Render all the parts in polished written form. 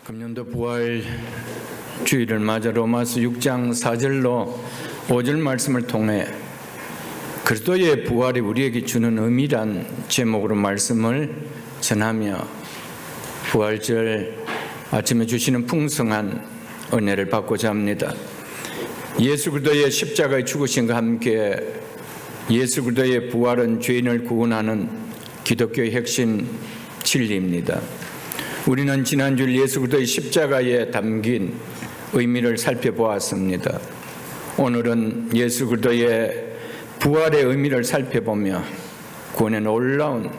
금년도 부활 주일을 맞아 로마서 6장 4절로 5절 말씀을 통해 그리스도의 부활이 우리에게 주는 의미란 제목으로 말씀을 전하며 부활절 아침에 주시는 풍성한 은혜를 받고자 합니다. 예수 그리스도의 십자가의 죽으심과 함께 예수 그리스도의 부활은 죄인을 구원하는 기독교의 핵심 진리입니다. 우리는 지난주 예수 그리스도의 십자가에 담긴 의미를 살펴보았습니다. 오늘은 예수 그리스도의 부활의 의미를 살펴보며 구원의 놀라운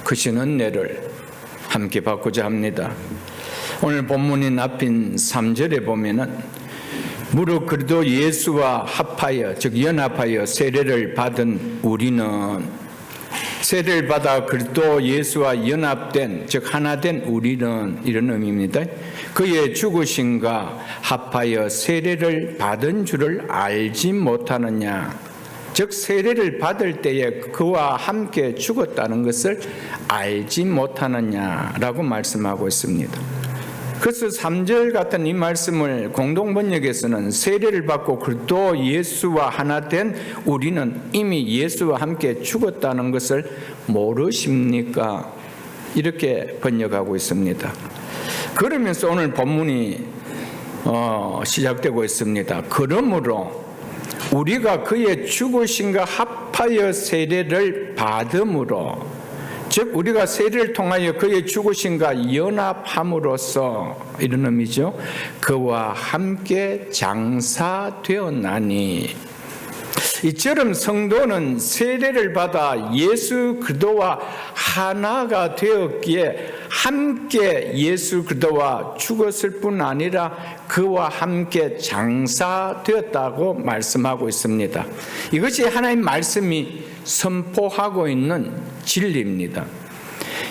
크신 은혜를 함께 받고자 합니다. 오늘 본문인 앞인 3절에 보면은 무릇 그리스도 예수와 합하여 즉 연합하여 세례를 받은 우리는 세례를 받아 그리스도 예수와 연합된 즉 하나된 우리는 이런 의미입니다. 그의 죽으심과 합하여 세례를 받은 줄을 알지 못하느냐, 즉 세례를 받을 때에 그와 함께 죽었다는 것을 알지 못하느냐라고 말씀하고 있습니다. 그래서 3절 같은 이 말씀을 공동번역에서는 세례를 받고 그리스도 예수와 하나 된 우리는 이미 예수와 함께 죽었다는 것을 모르십니까? 이렇게 번역하고 있습니다. 그러면서 오늘 본문이 시작되고 있습니다. 그러므로 우리가 그의 죽으심과 합하여 세례를 받음으로, 즉 우리가 세례를 통하여 그의 죽으심과 연합함으로써 이런 의미죠. 그와 함께 장사되었나니, 이처럼 성도는 세례를 받아 예수 그리스도와 하나가 되었기에 함께 예수 그리스도와 죽었을 뿐 아니라 그와 함께 장사되었다고 말씀하고 있습니다. 이것이 하나님 말씀이 선포하고 있는 진리입니다.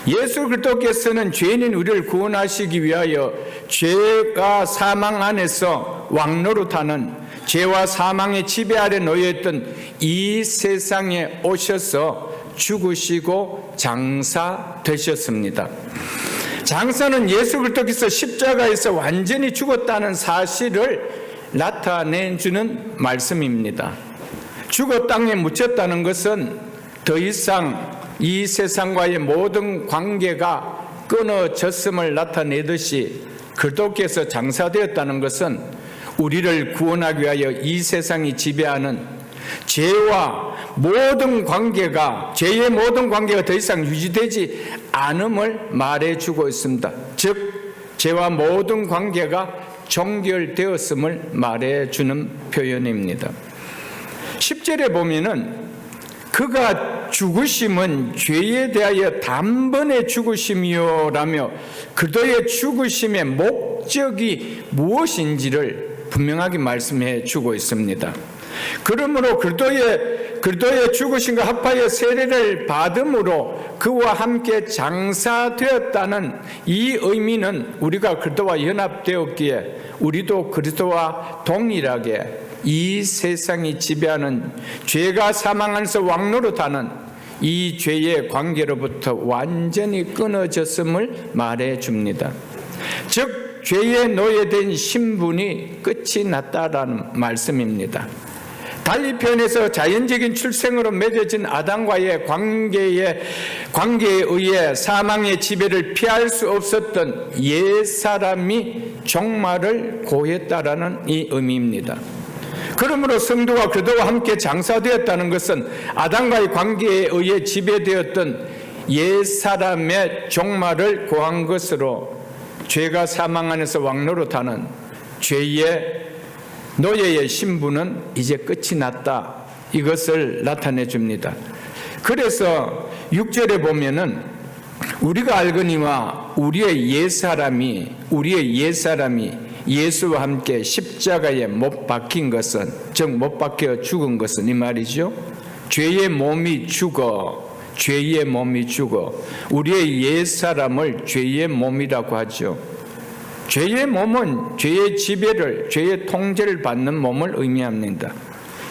예수 그리스도께서는 죄인인 우리를 구원하시기 위하여 죄가 사망 안에서 왕노릇하는 죄와 사망의 지배 아래 놓여있던 이 세상에 오셔서 죽으시고 장사되셨습니다. 장사는 예수 그리스도께서 십자가에서 완전히 죽었다는 사실을 나타내주는 말씀입니다. 죽어 땅에 묻혔다는 것은 더 이상 이 세상과의 모든 관계가 끊어졌음을 나타내듯이 그리스도께서 장사되었다는 것은 우리를 구원하기 위하여 이 세상이 지배하는 죄와 모든 관계가, 죄의 모든 관계가 더 이상 유지되지 않음을 말해주고 있습니다. 즉 죄와 모든 관계가 종결되었음을 말해주는 표현입니다. 10절에 보면은 그가 죽으심은 죄에 대하여 단번에 죽으심이요라며 그리스도의 죽으심의 목적이 무엇인지를 분명하게 말씀해 주고 있습니다. 그러므로 그리스도의 죽으심과 합하여 세례를 받음으로 그와 함께 장사되었다는 이 의미는 우리가 그리스도와 연합되었기에 우리도 그리스도와 동일하게 이 세상이 지배하는 죄가 사망 안에서 왕노릇하는 이 죄의 관계로부터 완전히 끊어졌음을 말해줍니다. 즉 죄에 노예된 신분이 끝이 났다라는 말씀입니다. 달리 표현해서 자연적인 출생으로 맺어진 아담과의 관계에 의해 사망의 지배를 피할 수 없었던 옛사람이 종말을 고했다라는 이 의미입니다. 그러므로 성도가 그리스도와 함께 장사되었다는 것은 아담과의 관계에 의해 지배되었던 옛사람의 종말을 고한 것으로 죄가 사망 안에서 왕노릇하는 죄의 노예의 신분은 이제 끝이 났다, 이것을 나타내 줍니다. 그래서 6절에 보면은 우리가 알거니와 우리의 옛사람이 예수와 함께 십자가에 못 박힌 것은, 즉 못 박혀 죽은 것은 이 말이죠. 죄의 몸이 죽어 우리의 옛사람을 죄의 몸이라고 하죠. 죄의 몸은 죄의 지배를, 죄의 통제를 받는 몸을 의미합니다.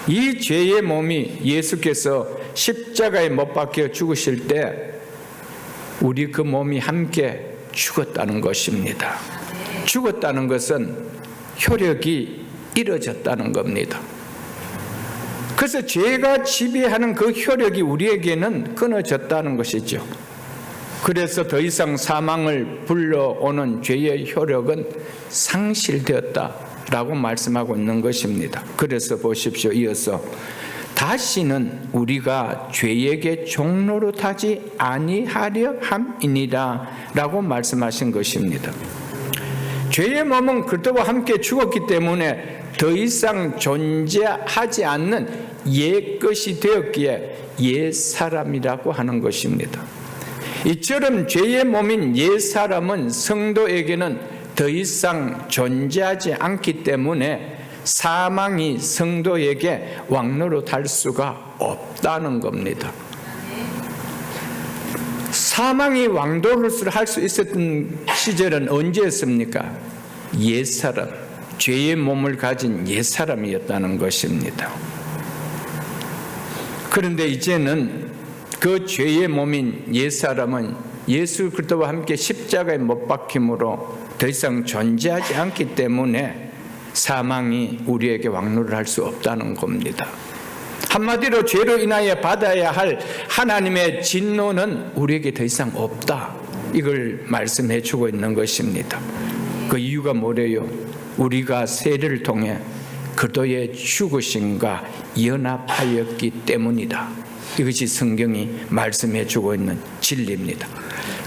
이 죄의 몸이 예수께서 십자가에 못 박혀 죽으실 때 우리 그 몸이 함께 죽었다는 것입니다. 죽었다는 것은 효력이 잃어졌다는 겁니다. 그래서 죄가 지배하는 그 효력이 우리에게는 끊어졌다는 것이죠. 그래서 더 이상 사망을 불러오는 죄의 효력은 상실되었다라고 말씀하고 있는 것입니다. 그래서 보십시오. 이어서 다시는 우리가 죄에게 종노릇하지 아니하려 함이니라 라고 말씀하신 것입니다. 죄의 몸은 그리스도와 함께 죽었기 때문에 더 이상 존재하지 않는 옛것이 되었기에 옛사람이라고 하는 것입니다. 이처럼 죄의 몸인 옛사람은 성도에게는 더 이상 존재하지 않기 때문에 사망이 성도에게 왕노릇할 수가 없다는 겁니다. 사망이 왕노릇을 할 수 있었던 시절은 언제였습니까? 옛사람, 죄의 몸을 가진 옛사람이었다는 것입니다. 그런데 이제는 그 죄의 몸인 옛사람은 예수 그리스도와 함께 십자가에 못 박힘으로 더 이상 존재하지 않기 때문에 사망이 우리에게 왕노를 할 수 없다는 겁니다. 한마디로 죄로 인하여 받아야 할 하나님의 진노는 우리에게 더 이상 없다. 이걸 말씀해 주고 있는 것입니다. 그 이유가 뭐래요? 우리가 세례를 통해 그리스도의 죽으심과 연합하였기 때문이다. 이것이 성경이 말씀해 주고 있는 진리입니다.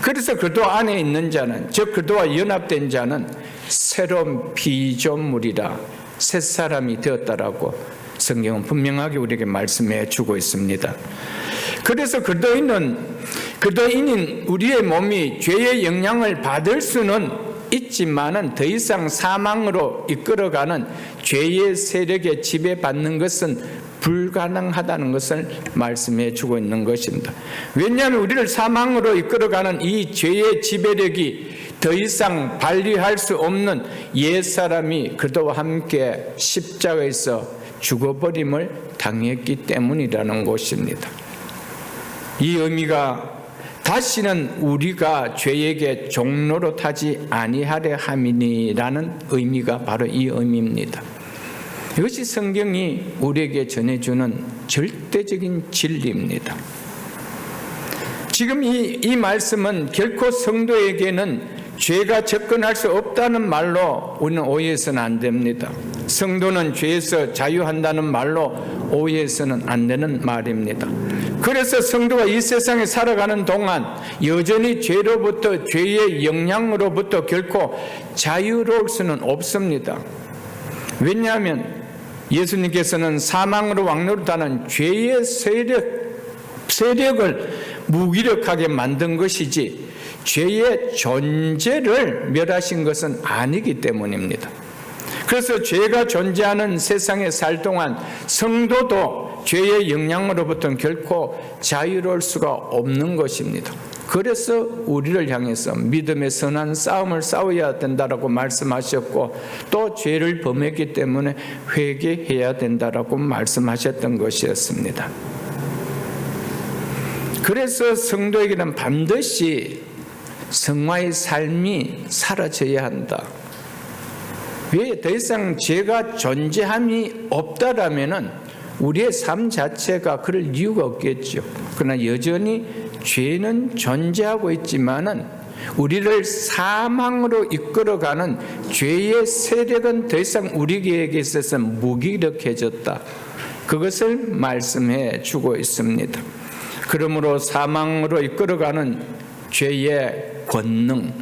그래서 그리스도 안에 있는 자는, 즉 그리스도와 연합된 자는 새로운 피조물이라 새 사람이 되었다라고 성경은 분명하게 우리에게 말씀해 주고 있습니다. 그래서 그리스도인인 우리의 몸이 죄의 영향을 받을 수는 있지만은 더 이상 사망으로 이끌어가는 죄의 세력에 지배받는 것은 불가능하다는 것을 말씀해 주고 있는 것입니다. 왜냐하면 우리를 사망으로 이끌어가는 이 죄의 지배력이 더 이상 발휘할 수 없는 옛사람이 그리스도와 함께 십자가에서 죽어버림을 당했기 때문이라는 것입니다. 이 의미가 다시는 우리가 죄에게 종노릇하지 아니하려 함이니라는 의미가 바로 이 의미입니다. 이것이 성경이 우리에게 전해주는 절대적인 진리입니다. 지금 이 말씀은 결코 성도에게는 죄가 접근할 수 없다는 말로 우리는 오해해서는 안 됩니다. 성도는 죄에서 자유한다는 말로 오해해서는 안 되는 말입니다. 그래서 성도가 이 세상에 살아가는 동안 여전히 죄로부터, 죄의 영향으로부터 결코 자유로울 수는 없습니다. 왜냐하면 예수님께서는 사망으로 왕노릇하는 죄의 세력을 무기력하게 만든 것이지 죄의 존재를 멸하신 것은 아니기 때문입니다. 그래서 죄가 존재하는 세상에 살 동안 성도도 죄의 영향으로부터는 결코 자유로울 수가 없는 것입니다. 그래서 우리를 향해서 믿음의 선한 싸움을 싸워야 된다라고 말씀하셨고 또 죄를 범했기 때문에 회개해야 된다라고 말씀하셨던 것이었습니다. 그래서 성도에게는 반드시 성화의 삶이 사라져야 한다. 왜? 더 이상 죄가 존재함이 없다라면은 우리의 삶 자체가 그럴 이유가 없겠죠. 그러나 여전히 죄는 존재하고 있지만은 우리를 사망으로 이끌어가는 죄의 세력은 더 이상 우리에게 있어서 무기력해졌다. 그것을 말씀해 주고 있습니다. 그러므로 사망으로 이끌어가는 죄의 권능,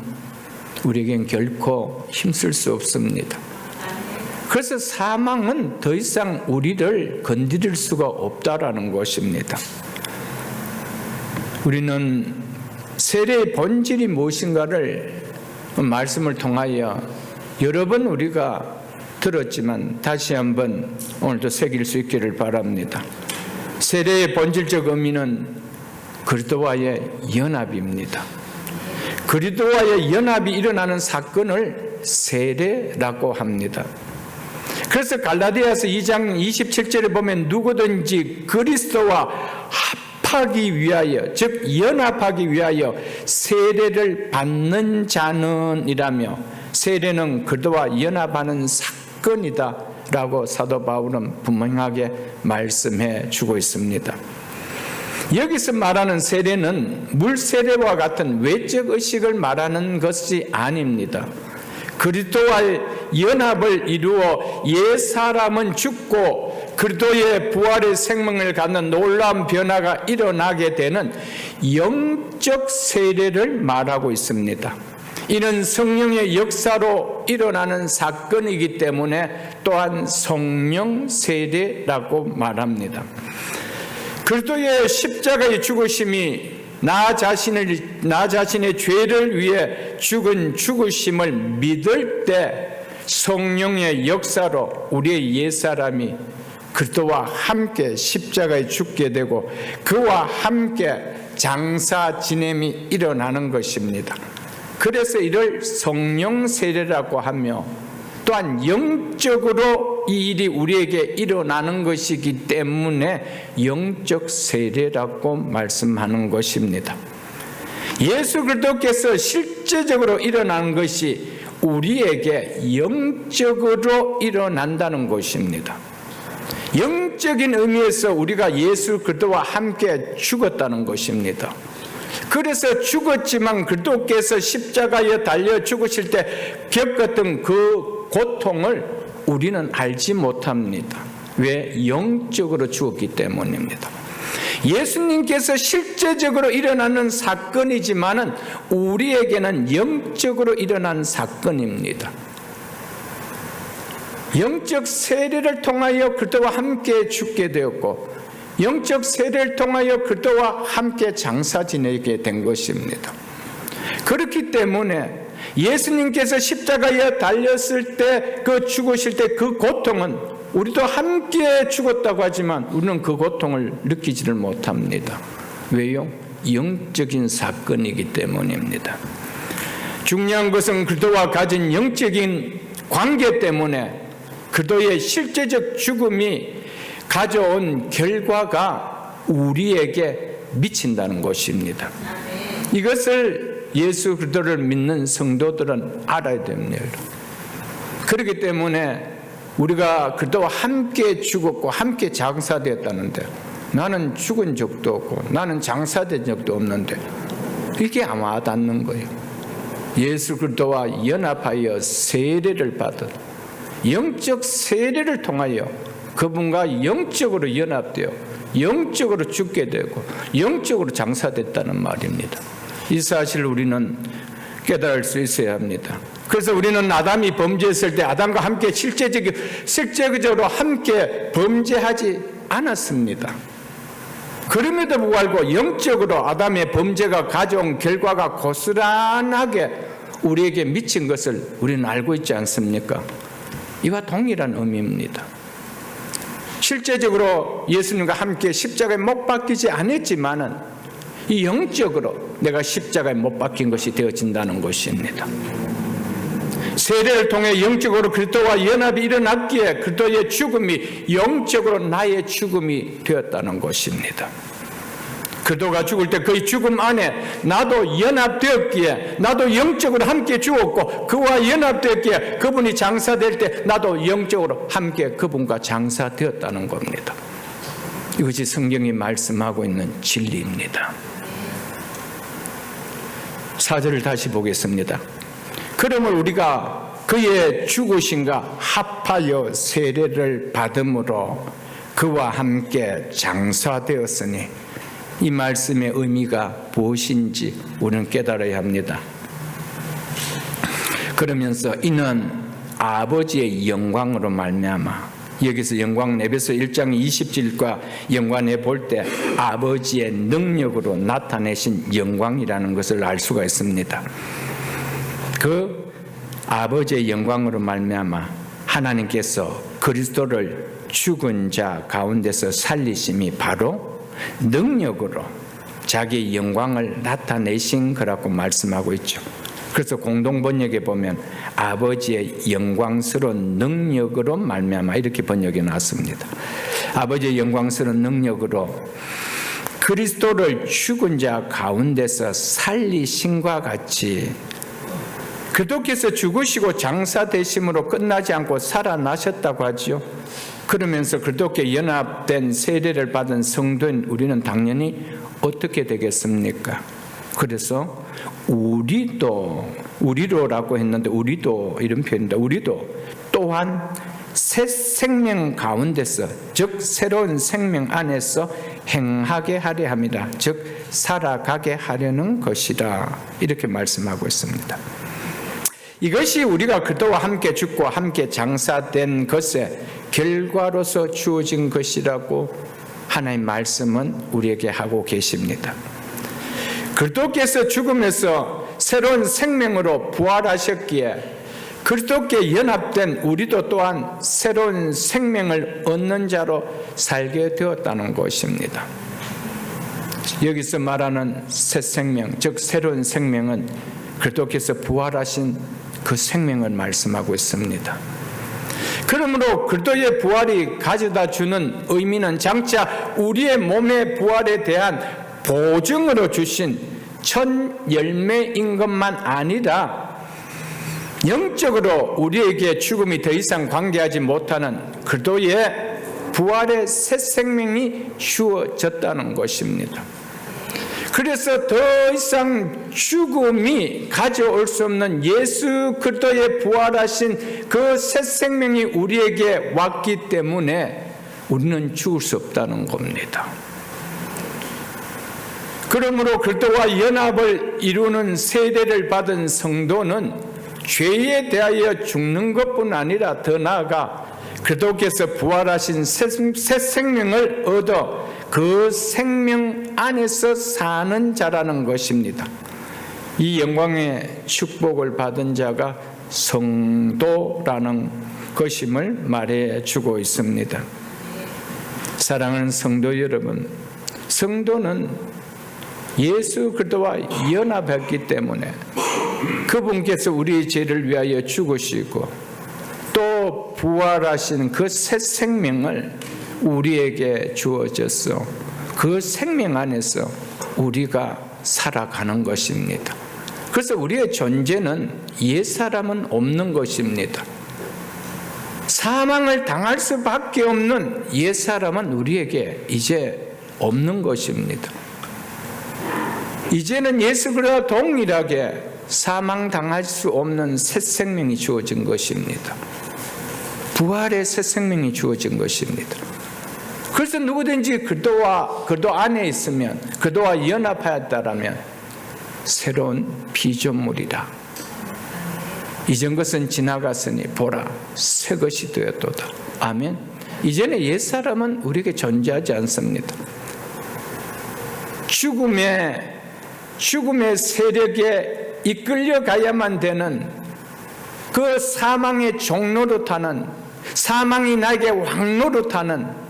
우리에겐 결코 힘쓸 수 없습니다. 그래서 사망은 더 이상 우리를 건드릴 수가 없다라는 것입니다. 우리는 세례의 본질이 무엇인가를 말씀을 통하여 여러 번 우리가 들었지만 다시 한번 오늘도 새길 수 있기를 바랍니다. 세례의 본질적 의미는 그리스도와의 연합입니다. 그리스도와의 연합이 일어나는 사건을 세례라고 합니다. 그래서 갈라디아서 2장 27절에 보면 누구든지 그리스도와 합하기 위하여, 즉 연합하기 위하여 세례를 받는 자는 이라며 세례는 그리스도와 연합하는 사건이다 라고 사도 바울은 분명하게 말씀해 주고 있습니다. 여기서 말하는 세례는 물세례와 같은 외적 의식을 말하는 것이 아닙니다. 그리스도와의 연합을 이루어 옛사람은 죽고 그리스도의 부활의 생명을 갖는 놀라운 변화가 일어나게 되는 영적 세례를 말하고 있습니다. 이는 성령의 역사로 일어나는 사건이기 때문에 또한 성령 세례라고 말합니다. 그리스도의 십자가의 죽으심이 나 자신의 죄를 위해 죽은 죽으심을 믿을 때 성령의 역사로 우리의 옛사람이 그리스도와 함께 십자가에 죽게 되고 그와 함께 장사 지냄이 일어나는 것입니다. 그래서 이를 성령 세례라고 하며 또한 영적으로 이 일이 우리에게 일어나는 것이기 때문에 영적 세례라고 말씀하는 것입니다. 예수 그리스도께서 실제적으로 일어나는 것이 우리에게 영적으로 일어난다는 것입니다. 영적인 의미에서 우리가 예수 그리스도와 함께 죽었다는 것입니다. 그래서 죽었지만 그리스도께서 십자가에 달려 죽으실 때 겪었던 그 고통을 우리는 알지 못합니다. 왜? 영적으로 죽었기 때문입니다. 예수님께서 실제적으로 일어나는 사건이지만은 우리에게는 영적으로 일어난 사건입니다. 영적 세례를 통하여 그리스도와 함께 죽게 되었고 영적 세례를 통하여 그리스도와 함께 장사 지내게 된 것입니다. 그렇기 때문에 예수님께서 십자가에 달렸을 때 그 죽으실 때 그 고통은 우리도 함께 죽었다고 하지만 우리는 그 고통을 느끼지를 못합니다. 왜요? 영적인 사건이기 때문입니다. 중요한 것은 그리스도와 가진 영적인 관계 때문에 그리스도의 실제적 죽음이 가져온 결과가 우리에게 미친다는 것입니다. 이것을 예수 그리스도를 믿는 성도들은 알아야 됩니다. 그렇기 때문에 우리가 그리스도와 함께 죽었고 함께 장사되었다는데 나는 죽은 적도 없고 나는 장사된 적도 없는데 이게 아마 와닿는 거예요. 예수 그리스도와 연합하여 세례를 받은 영적 세례를 통하여 그분과 영적으로 연합되어 영적으로 죽게 되고 영적으로 장사됐다는 말입니다. 이 사실을 우리는 깨달을 수 있어야 합니다. 그래서 우리는 아담이 범죄했을 때 아담과 함께 실제적으로 함께 범죄하지 않았습니다. 그럼에도 불구하고 영적으로 아담의 범죄가 가져온 결과가 고스란하게 우리에게 미친 것을 우리는 알고 있지 않습니까? 이와 동일한 의미입니다. 실제적으로 예수님과 함께 십자가에 못 박히지 않았지만은 이 영적으로 내가 십자가에 못 박힌 것이 되어진다는 것입니다. 세례를 통해 영적으로 그리스도와 연합이 일어났기에 그리스도의 죽음이 영적으로 나의 죽음이 되었다는 것입니다. 그리스도가 죽을 때 그의 죽음 안에 나도 연합되었기에 나도 영적으로 함께 죽었고 그와 연합되었기에 그분이 장사될 때 나도 영적으로 함께 그분과 장사되었다는 겁니다. 이것이 성경이 말씀하고 있는 진리입니다. 4절을 다시 보겠습니다. 그러면 우리가 그의 죽으심과 합하여 세례를 받음으로 그와 함께 장사되었으니 이 말씀의 의미가 무엇인지 우리는 깨달아야 합니다. 그러면서 이는 아버지의 영광으로 말미암아 여기서 영광 에베소 1장 20절과 연관해 볼 때 아버지의 능력으로 나타내신 영광이라는 것을 알 수가 있습니다. 그 아버지의 영광으로 말미암아 하나님께서 그리스도를 죽은 자 가운데서 살리심이 바로 능력으로 자기의 영광을 나타내신 거라고 말씀하고 있죠. 그래서 공동번역에 보면 아버지의 영광스러운 능력으로 말미암아 이렇게 번역해 놨습니다. 아버지의 영광스러운 능력으로 그리스도를 죽은 자 가운데서 살리심과 같이 그리스도께서 죽으시고 장사되심으로 끝나지 않고 살아나셨다고 하지요. 그러면서 그리스도께 연합된 세례를 받은 성도인 우리는 당연히 어떻게 되겠습니까? 그래서 우리로라고 했는데 우리도 이런 표현입니다. 우리도 또한 새 생명 가운데서, 즉 새로운 생명 안에서 행하게 하려 합니다. 즉 살아가게 하려는 것이다, 이렇게 말씀하고 있습니다. 이것이 우리가 그리스도와 함께 죽고 함께 장사된 것의 결과로서 주어진 것이라고 하나님 말씀은 우리에게 하고 계십니다. 그리스도께서 죽음에서 새로운 생명으로 부활하셨기에 그리스도께 연합된 우리도 또한 새로운 생명을 얻는 자로 살게 되었다는 것입니다. 여기서 말하는 새 생명, 즉 새로운 생명은 그리스도께서 부활하신 그 생명을 말씀하고 있습니다. 그러므로 그리스도의 부활이 가져다 주는 의미는 장차 우리의 몸의 부활에 대한 보증으로 주신 첫 열매인 것만 아니라 영적으로 우리에게 죽음이 더 이상 관계하지 못하는 그리스도의 부활의 새 생명이 주어졌다는 것입니다. 그래서 더 이상 죽음이 가져올 수 없는 예수 그리스도의 부활하신 그 새 생명이 우리에게 왔기 때문에 우리는 죽을 수 없다는 겁니다. 그러므로 그리스도와 연합을 이루는 세대를 받은 성도는 죄에 대하여 죽는 것뿐 아니라 더 나아가 그리스도께서 부활하신 새 생명을 얻어 그 생명 안에서 사는 자라는 것입니다. 이 영광의 축복을 받은 자가 성도라는 것임을 말해주고 있습니다. 사랑하는 성도 여러분, 성도는 예수 그리스도와 연합했기 때문에 그분께서 우리의 죄를 위하여 죽으시고 또 부활하신 그 새 생명을 우리에게 주어져서 그 생명 안에서 우리가 살아가는 것입니다. 그래서 우리의 존재는 옛사람은 없는 것입니다. 사망을 당할 수밖에 없는 옛사람은 우리에게 이제 없는 것입니다. 이제는 예수 그리스도와 동일하게 사망당할 수 없는 새 생명이 주어진 것입니다. 부활의 새 생명이 주어진 것입니다. 그래서 누구든지 그리스도 안에 있으면, 그리스도와 연합하였다라면 새로운 피조물이라. 이전 것은 지나갔으니 보라 새 것이 되었도다. 아멘. 이제는 옛사람은 우리에게 존재하지 않습니다. 죽음의 세력에 이끌려 가야만 되는 그 사망의 종로로 타는, 사망이 나에게 왕로로 타는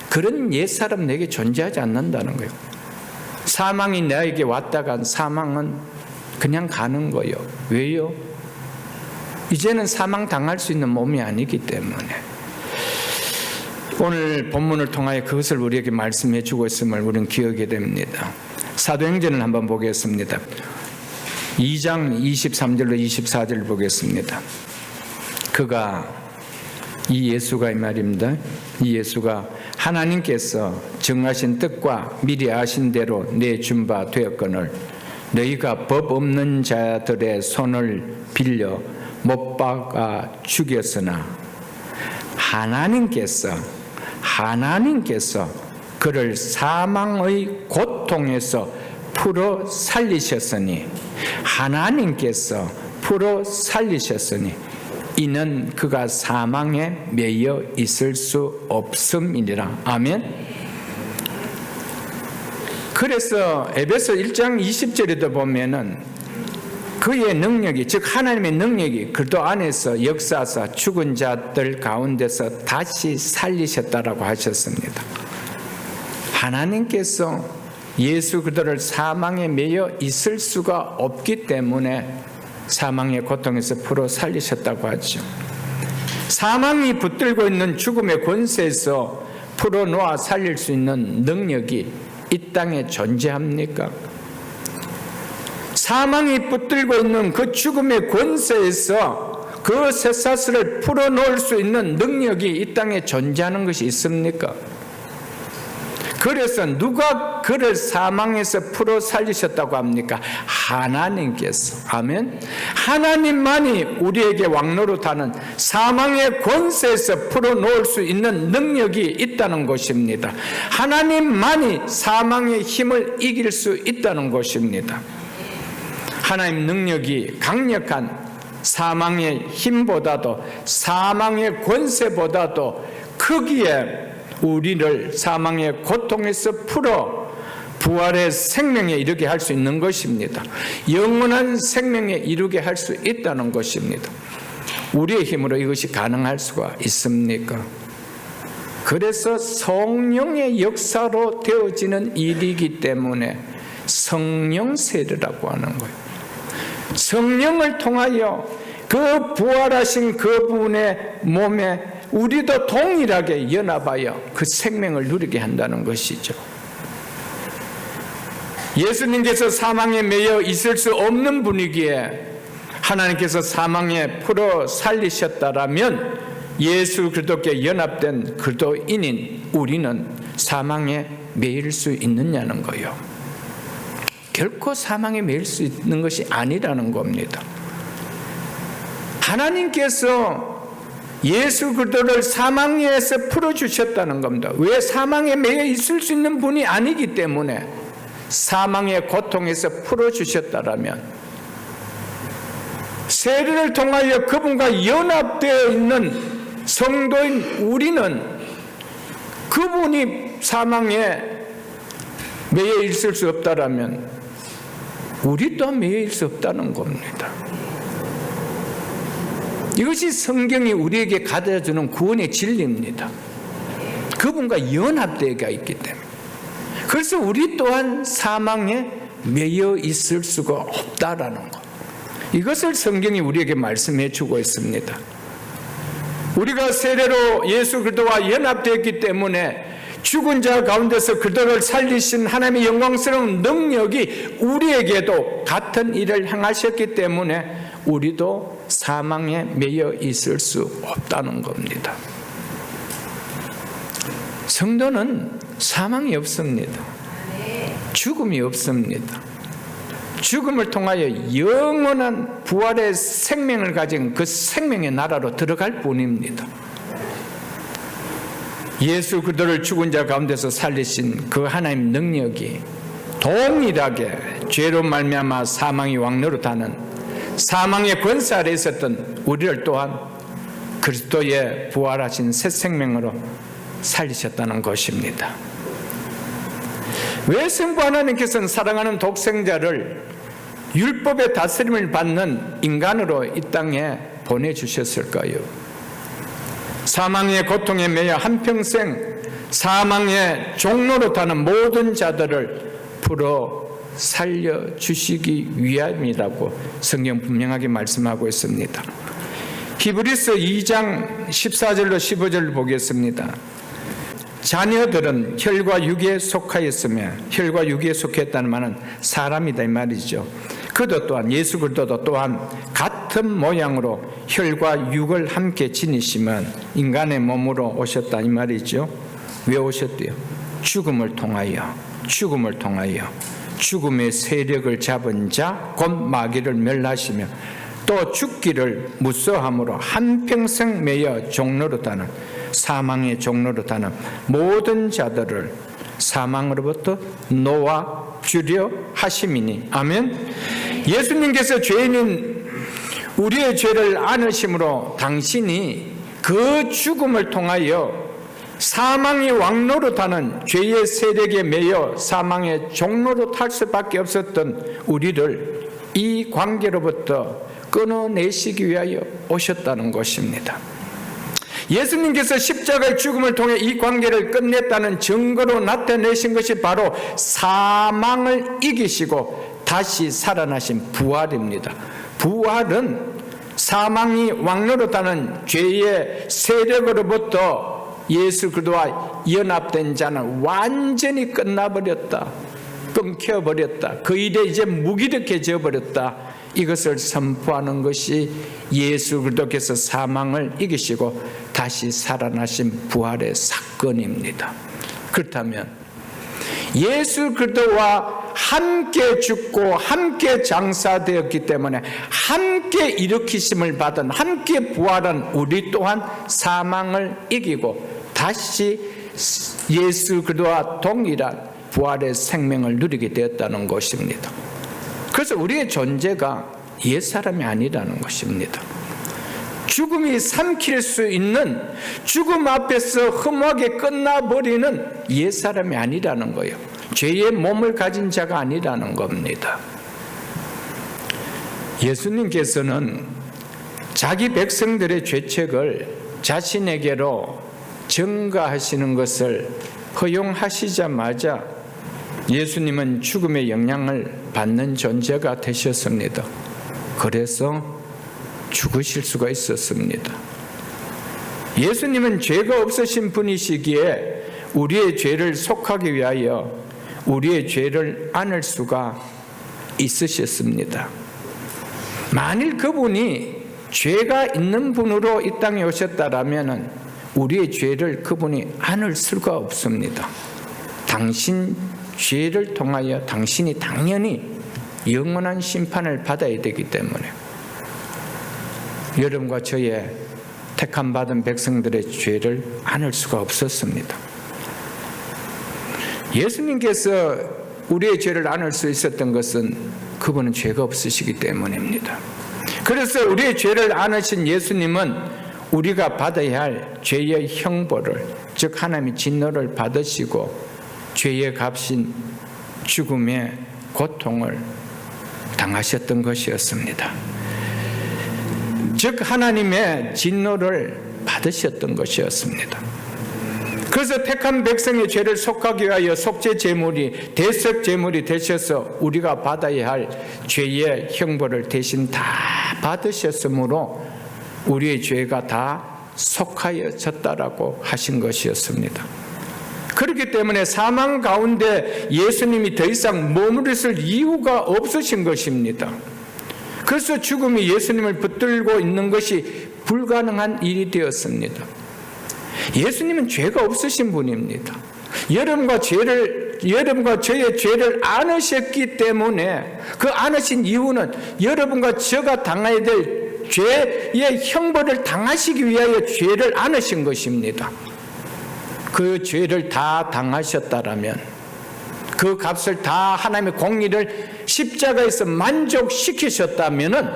그런 옛사람 내게 존재하지 않는다는 거예요. 사망이 나에게 왔다간 사망은 그냥 가는 거예요. 왜요? 이제는 사망 당할 수 있는 몸이 아니기 때문에. 오늘 본문을 통하여 그것을 우리에게 말씀해 주고 있음을 우리는 기억하게 됩니다. 사도행전을 한번 보겠습니다. 2장 23절로 24절 보겠습니다. 이 예수가 이 말입니다. 이 예수가 하나님께서 정하신 뜻과 미리 아신 대로 내준 바 되었거늘 너희가 법 없는 자들의 손을 빌려 못 박아 죽였으나 하나님께서 그를 사망의 고통에서 풀어 살리셨으니 이는 그가 사망에 매여 있을 수 없음이니라. 아멘. 그래서 에베소 1장 20절에도 보면은 그의 능력이, 즉 하나님의 능력이 그리스도 안에서 역사하사 죽은 자들 가운데서 다시 살리셨다라고 하셨습니다. 하나님께서 예수 그리스도를 사망에 매여 있을 수가 없기 때문에 사망의 고통에서 풀어 살리셨다고 하죠. 사망이 붙들고 있는 죽음의 권세에서 풀어놓아 살릴 수 있는 능력이 이 땅에 존재합니까? 사망이 붙들고 있는 그 죽음의 권세에서 그 쇠사슬을 풀어놓을 수 있는 능력이 이 땅에 존재하는 것이 있습니까? 그래서 누가 그를 사망에서 풀어 살리셨다고 합니까? 하나님께서. 아멘. 하나님만이 우리에게 왕노릇하는 사망의 권세에서 풀어놓을 수 있는 능력이 있다는 것입니다. 하나님만이 사망의 힘을 이길 수 있다는 것입니다. 하나님 능력이 강력한 사망의 힘보다도, 사망의 권세보다도 크기에 우리를 사망의 고통에서 풀어 부활의 생명에 이르게 할 수 있는 것입니다. 영원한 생명에 이르게 할 수 있다는 것입니다. 우리의 힘으로 이것이 가능할 수가 있습니까? 그래서 성령의 역사로 되어지는 일이기 때문에 성령 세례라고 하는 거예요. 성령을 통하여 그 부활하신 그분의 몸에 우리도 동일하게 연합하여 그 생명을 누리게 한다는 것이죠. 예수님께서 사망에 매여 있을 수 없는 분이기에 하나님께서 사망에 풀어 살리셨다라면 예수 그리스도께 연합된 그리스도인인 우리는 사망에 매일 수 있느냐는 거예요. 결코 사망에 매일 수 있는 것이 아니라는 겁니다. 하나님께서 예수 그리스도를 사망에서 풀어주셨다는 겁니다. 왜? 사망에 매여 있을 수 있는 분이 아니기 때문에 사망의 고통에서 풀어주셨다라면 세례를 통하여 그분과 연합되어 있는 성도인 우리는 그분이 사망에 매여 있을 수 없다라면 우리 또한 매여 있을 수 없다는 겁니다. 이것이 성경이 우리에게 가르쳐주는 구원의 진리입니다. 그분과 연합되어 있기 때문에. 그래서 우리 또한 사망에 매여 있을 수가 없다라는 것. 이것을 성경이 우리에게 말씀해 주고 있습니다. 우리가 세례로 예수 그리스도와 연합되었기 때문에 죽은 자 가운데서 그들을 살리신 하나님의 영광스러운 능력이 우리에게도 같은 일을 행하셨기 때문에 우리도 사망에 매여 있을 수 없다는 겁니다. 성도는 사망이 없습니다. 죽음이 없습니다. 죽음을 통하여 영원한 부활의 생명을 가진 그 생명의 나라로 들어갈 뿐입니다. 예수 그리스도를 죽은 자 가운데서 살리신 그 하나님 능력이 동일하게 죄로 말미암아 사망이 왕노릇하는 사망의 권세 아래 있었던 우리를 또한 그리스도의 부활하신 새 생명으로 살리셨다는 것입니다. 왜 성부 하나님께서는 사랑하는 독생자를 율법의 다스림을 받는 인간으로 이 땅에 보내주셨을까요? 사망의 고통에 매여 한평생 사망의 종로로 타는 모든 자들을 풀어 살려주시기 위함이라고 성경 분명하게 말씀하고 있습니다. 히브리서 2장 14절로 15절을 보겠습니다. 자녀들은 혈과 육에 속하였으며, 혈과 육에 속했다는 말은 사람이다 이 말이죠. 그도 또한 예수 그리스도도 또한 같은 모양으로 혈과 육을 함께 지니시면 인간의 몸으로 오셨다 이 말이죠. 왜 오셨대요? 죽음을 통하여 죽음의 세력을 잡은 자 곧 마귀를 멸하시며 또 죽기를 무서함으로 한평생 매여 종노릇하는 사망의 종노릇하는 모든 자들을 사망으로부터 놓아 주려 하심이니. 아멘. 예수님께서 죄인인 우리의 죄를 안으심으로 당신이 그 죽음을 통하여 사망이 왕노릇하는 죄의 세력에 매여 사망의 종노릇할 수밖에 없었던 우리를 이 관계로부터 끊어내시기 위하여 오셨다는 것입니다. 예수님께서 십자가의 죽음을 통해 이 관계를 끝냈다는 증거로 나타내신 것이 바로 사망을 이기시고 다시 살아나신 부활입니다. 부활은 사망이 왕노릇하는 죄의 세력으로부터 예수 그리스도와 연합된 자는 완전히 끝나버렸다, 끊겨버렸다. 그 일에 이제 무기력해져 버렸다. 이것을 선포하는 것이 예수 그리스도께서 사망을 이기시고 다시 살아나신 부활의 사건입니다. 그렇다면 예수 그리스도와 함께 죽고 함께 장사되었기 때문에 함께 일으키심을 받은 함께 부활한 우리 또한 사망을 이기고 다시 예수 그리스도와 동일한 부활의 생명을 누리게 되었다는 것입니다. 그래서 우리의 존재가 옛사람이 아니라는 것입니다. 죽음이 삼킬 수 있는, 죽음 앞에서 허무하게 끝나버리는 옛사람이 아니라는 거예요. 죄의 몸을 가진 자가 아니라는 겁니다. 예수님께서는 자기 백성들의 죄책을 자신에게로 전가하시는 것을 허용하시자마자 예수님은 죽음의 영향을 받는 존재가 되셨습니다. 그래서 죽으실 수가 있었습니다. 예수님은 죄가 없으신 분이시기에 우리의 죄를 속하기 위하여 우리의 죄를 안을 수가 있으셨습니다. 만일 그분이 죄가 있는 분으로 이 땅에 오셨다라면 우리의 죄를 그분이 안을 수가 없습니다. 당신 죄를 통하여 당신이 당연히 영원한 심판을 받아야 되기 때문에 여러분과 저의 택함받은 백성들의 죄를 안을 수가 없었습니다. 예수님께서 우리의 죄를 안을 수 있었던 것은 그분은 죄가 없으시기 때문입니다. 그래서 우리의 죄를 안으신 예수님은 우리가 받아야 할 죄의 형벌을, 즉 하나님의 진노를 받으시고 죄의 값인 죽음의 고통을 당하셨던 것이었습니다. 즉 하나님의 진노를 받으셨던 것이었습니다. 그래서 택한 백성의 죄를 속하기 위하여 속죄 제물이 대속 제물이 되셔서 우리가 받아야 할 죄의 형벌을 대신 다 받으셨으므로 우리의 죄가 다 속하여졌다라고 하신 것이었습니다. 그렇기 때문에 사망 가운데 예수님이 더 이상 머무르실 이유가 없으신 것입니다. 그래서 죽음이 예수님을 붙들고 있는 것이 불가능한 일이 되었습니다. 예수님은 죄가 없으신 분입니다. 여러분과 저의 죄를 안으셨기 때문에 그 안으신 이유는 여러분과 저가 당해야 될 죄의 형벌을 당하시기 위하여 죄를 안으신 것입니다. 그 죄를 다 당하셨다라면, 그 값을 다 하나님의 공의를 십자가에서 만족시키셨다면은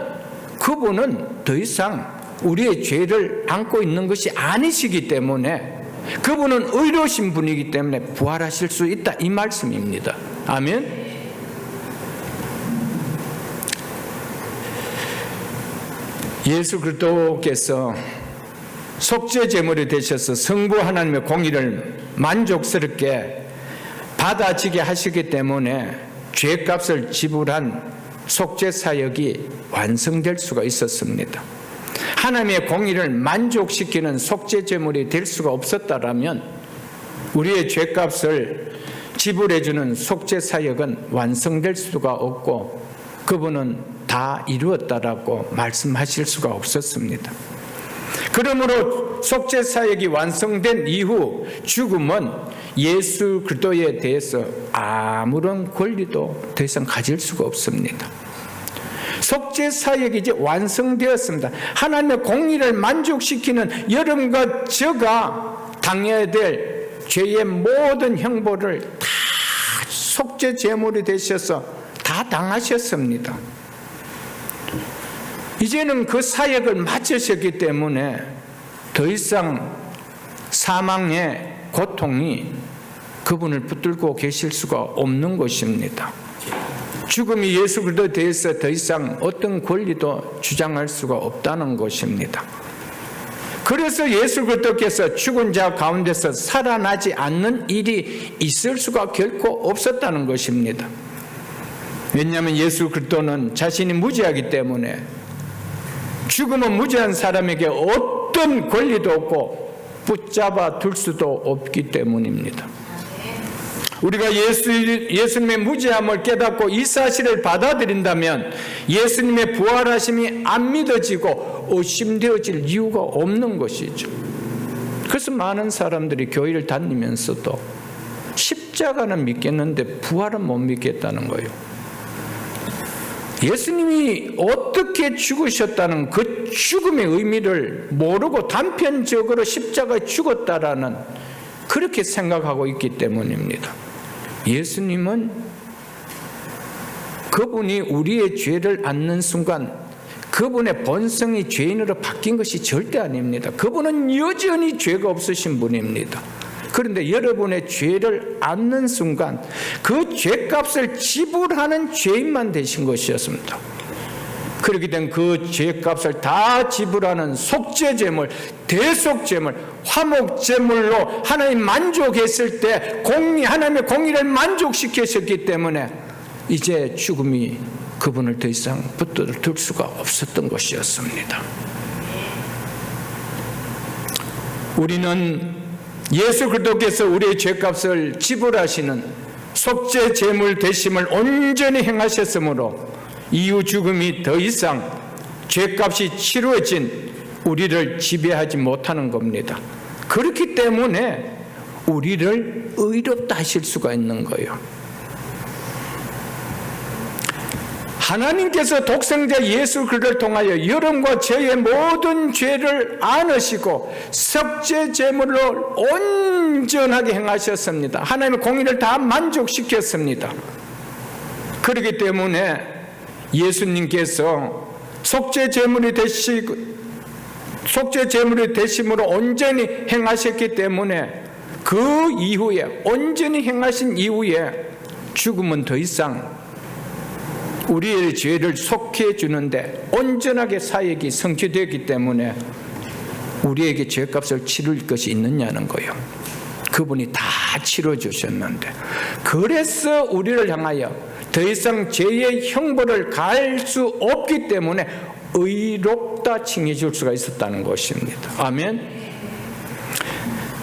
그분은 더 이상 우리의 죄를 안고 있는 것이 아니시기 때문에, 그분은 의로우신 분이기 때문에 부활하실 수 있다, 이 말씀입니다. 아멘. 예수 그리스도께서 속죄 제물이 되셔서 성부 하나님의 공의를 만족스럽게 받아지게 하시기 때문에 죄값을 지불한 속죄 사역이 완성될 수가 있었습니다. 하나님의 공의를 만족시키는 속죄 제물이 될 수가 없었다라면 우리의 죄값을 지불해주는 속죄 사역은 완성될 수가 없고 그분은 다 이루었다라고 말씀하실 수가 없었습니다. 그러므로 속죄 사역이 완성된 이후 죽음은 예수 그리스도에 대해서 아무런 권리도 더 이상 가질 수가 없습니다. 속죄 사역이 이제 완성되었습니다. 하나님의 공의를 만족시키는 여러분과 저가 당해야 될 죄의 모든 형벌을 다 속죄 제물이 되셔서 다 당하셨습니다. 이제는 그 사역을 마치셨기 때문에 더 이상 사망의 고통이 그분을 붙들고 계실 수가 없는 것입니다. 죽음이 예수 그리스도에 대해서 더 이상 어떤 권리도 주장할 수가 없다는 것입니다. 그래서 예수 그리스도께서 죽은 자 가운데서 살아나지 않는 일이 있을 수가 결코 없었다는 것입니다. 왜냐하면 예수 그리스도는 자신이 무죄하기 때문에 죽음은 무죄한 사람에게 어떤 권리도 없고 붙잡아 둘 수도 없기 때문입니다. 우리가 예수님의 무죄함을 깨닫고 이 사실을 받아들인다면 예수님의 부활하심이 안 믿어지고 의심되어질 이유가 없는 것이죠. 그래서 많은 사람들이 교회를 다니면서도 십자가는 믿겠는데 부활은 못 믿겠다는 거예요. 예수님이 어떻게 죽으셨다는 그 죽음의 의미를 모르고 단편적으로 십자가에 죽었다라는 그렇게 생각하고 있기 때문입니다. 예수님은 그분이 우리의 죄를 안는 순간 그분의 본성이 죄인으로 바뀐 것이 절대 아닙니다. 그분은 여전히 죄가 없으신 분입니다. 그런데 여러분의 죄를 안는 순간 그 죄값을 지불하는 죄인만 되신 것이었습니다. 그렇게 된 그 죄값을 다 지불하는 속죄제물, 대속제물, 화목제물로 하나님 만족했을 때 하나님의 공의를 만족시키셨기 때문에 이제 죽음이 그분을 더 이상 붙들어 둘 수가 없었던 것이었습니다. 우리는 예수 그리스도께서 우리의 죄값을 지불하시는 속죄 제물 되심을 온전히 행하셨으므로 이후 죽음이 더 이상 죄값이 치루어진 우리를 지배하지 못하는 겁니다. 그렇기 때문에 우리를 의롭다 하실 수가 있는 거예요. 하나님께서 독생자 예수 그리스도를 통하여 여러분과 저의 모든 죄를 안으시고 속죄 제물로 온전하게 행하셨습니다. 하나님의 공의를 다 만족시켰습니다. 그렇기 때문에 예수님께서 속죄 제물이 되심으로 온전히 행하셨기 때문에 그 이후에 온전히 행하신 이후에 죽음은 더 이상 우리의 죄를 속해 주는데 온전하게 사역이 성취되었기 때문에 우리에게 죄값을 치를 것이 있느냐는 거예요. 그분이 다 치러주셨는데, 그래서 우리를 향하여 더 이상 죄의 형벌을 가할 수 없기 때문에 의롭다 칭해 줄 수가 있었다는 것입니다. 아멘.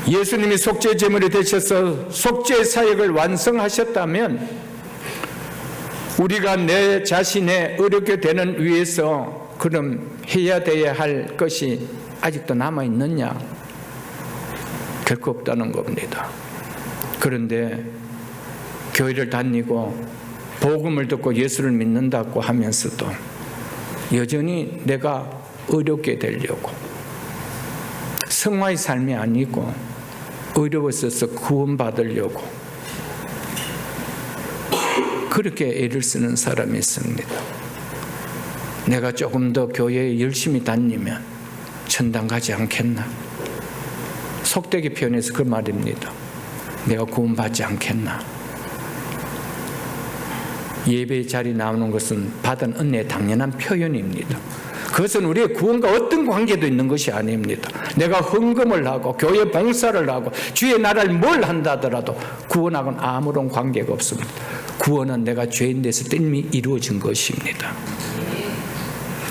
예수님이 속죄 제물이 되셔서 속죄 사역을 완성하셨다면 우리가 내 자신의 어렵게 되는 위해서 그럼 해야 돼야 할 것이 아직도 남아있느냐? 결코 없다는 겁니다. 그런데 교회를 다니고 복음을 듣고 예수를 믿는다고 하면서도 여전히 내가 어렵게 되려고, 성화의 삶이 아니고 어려워서 구원받으려고 그렇게 애를 쓰는 사람이 있습니다. 내가 조금 더 교회에 열심히 다니면 천당 가지 않겠나? 속되게 표현해서 그 말입니다. 내가 구원받지 않겠나? 예배 자리 나오는 것은 받은 은혜의 당연한 표현입니다. 그것은 우리의 구원과 어떤 관계도 있는 것이 아닙니다. 내가 헌금을 하고 교회 봉사를 하고 주의 나라를 뭘 한다더라도 구원하고는 아무런 관계가 없습니다. 구원은 내가 죄인 됐을 때 이미 이루어진 것입니다.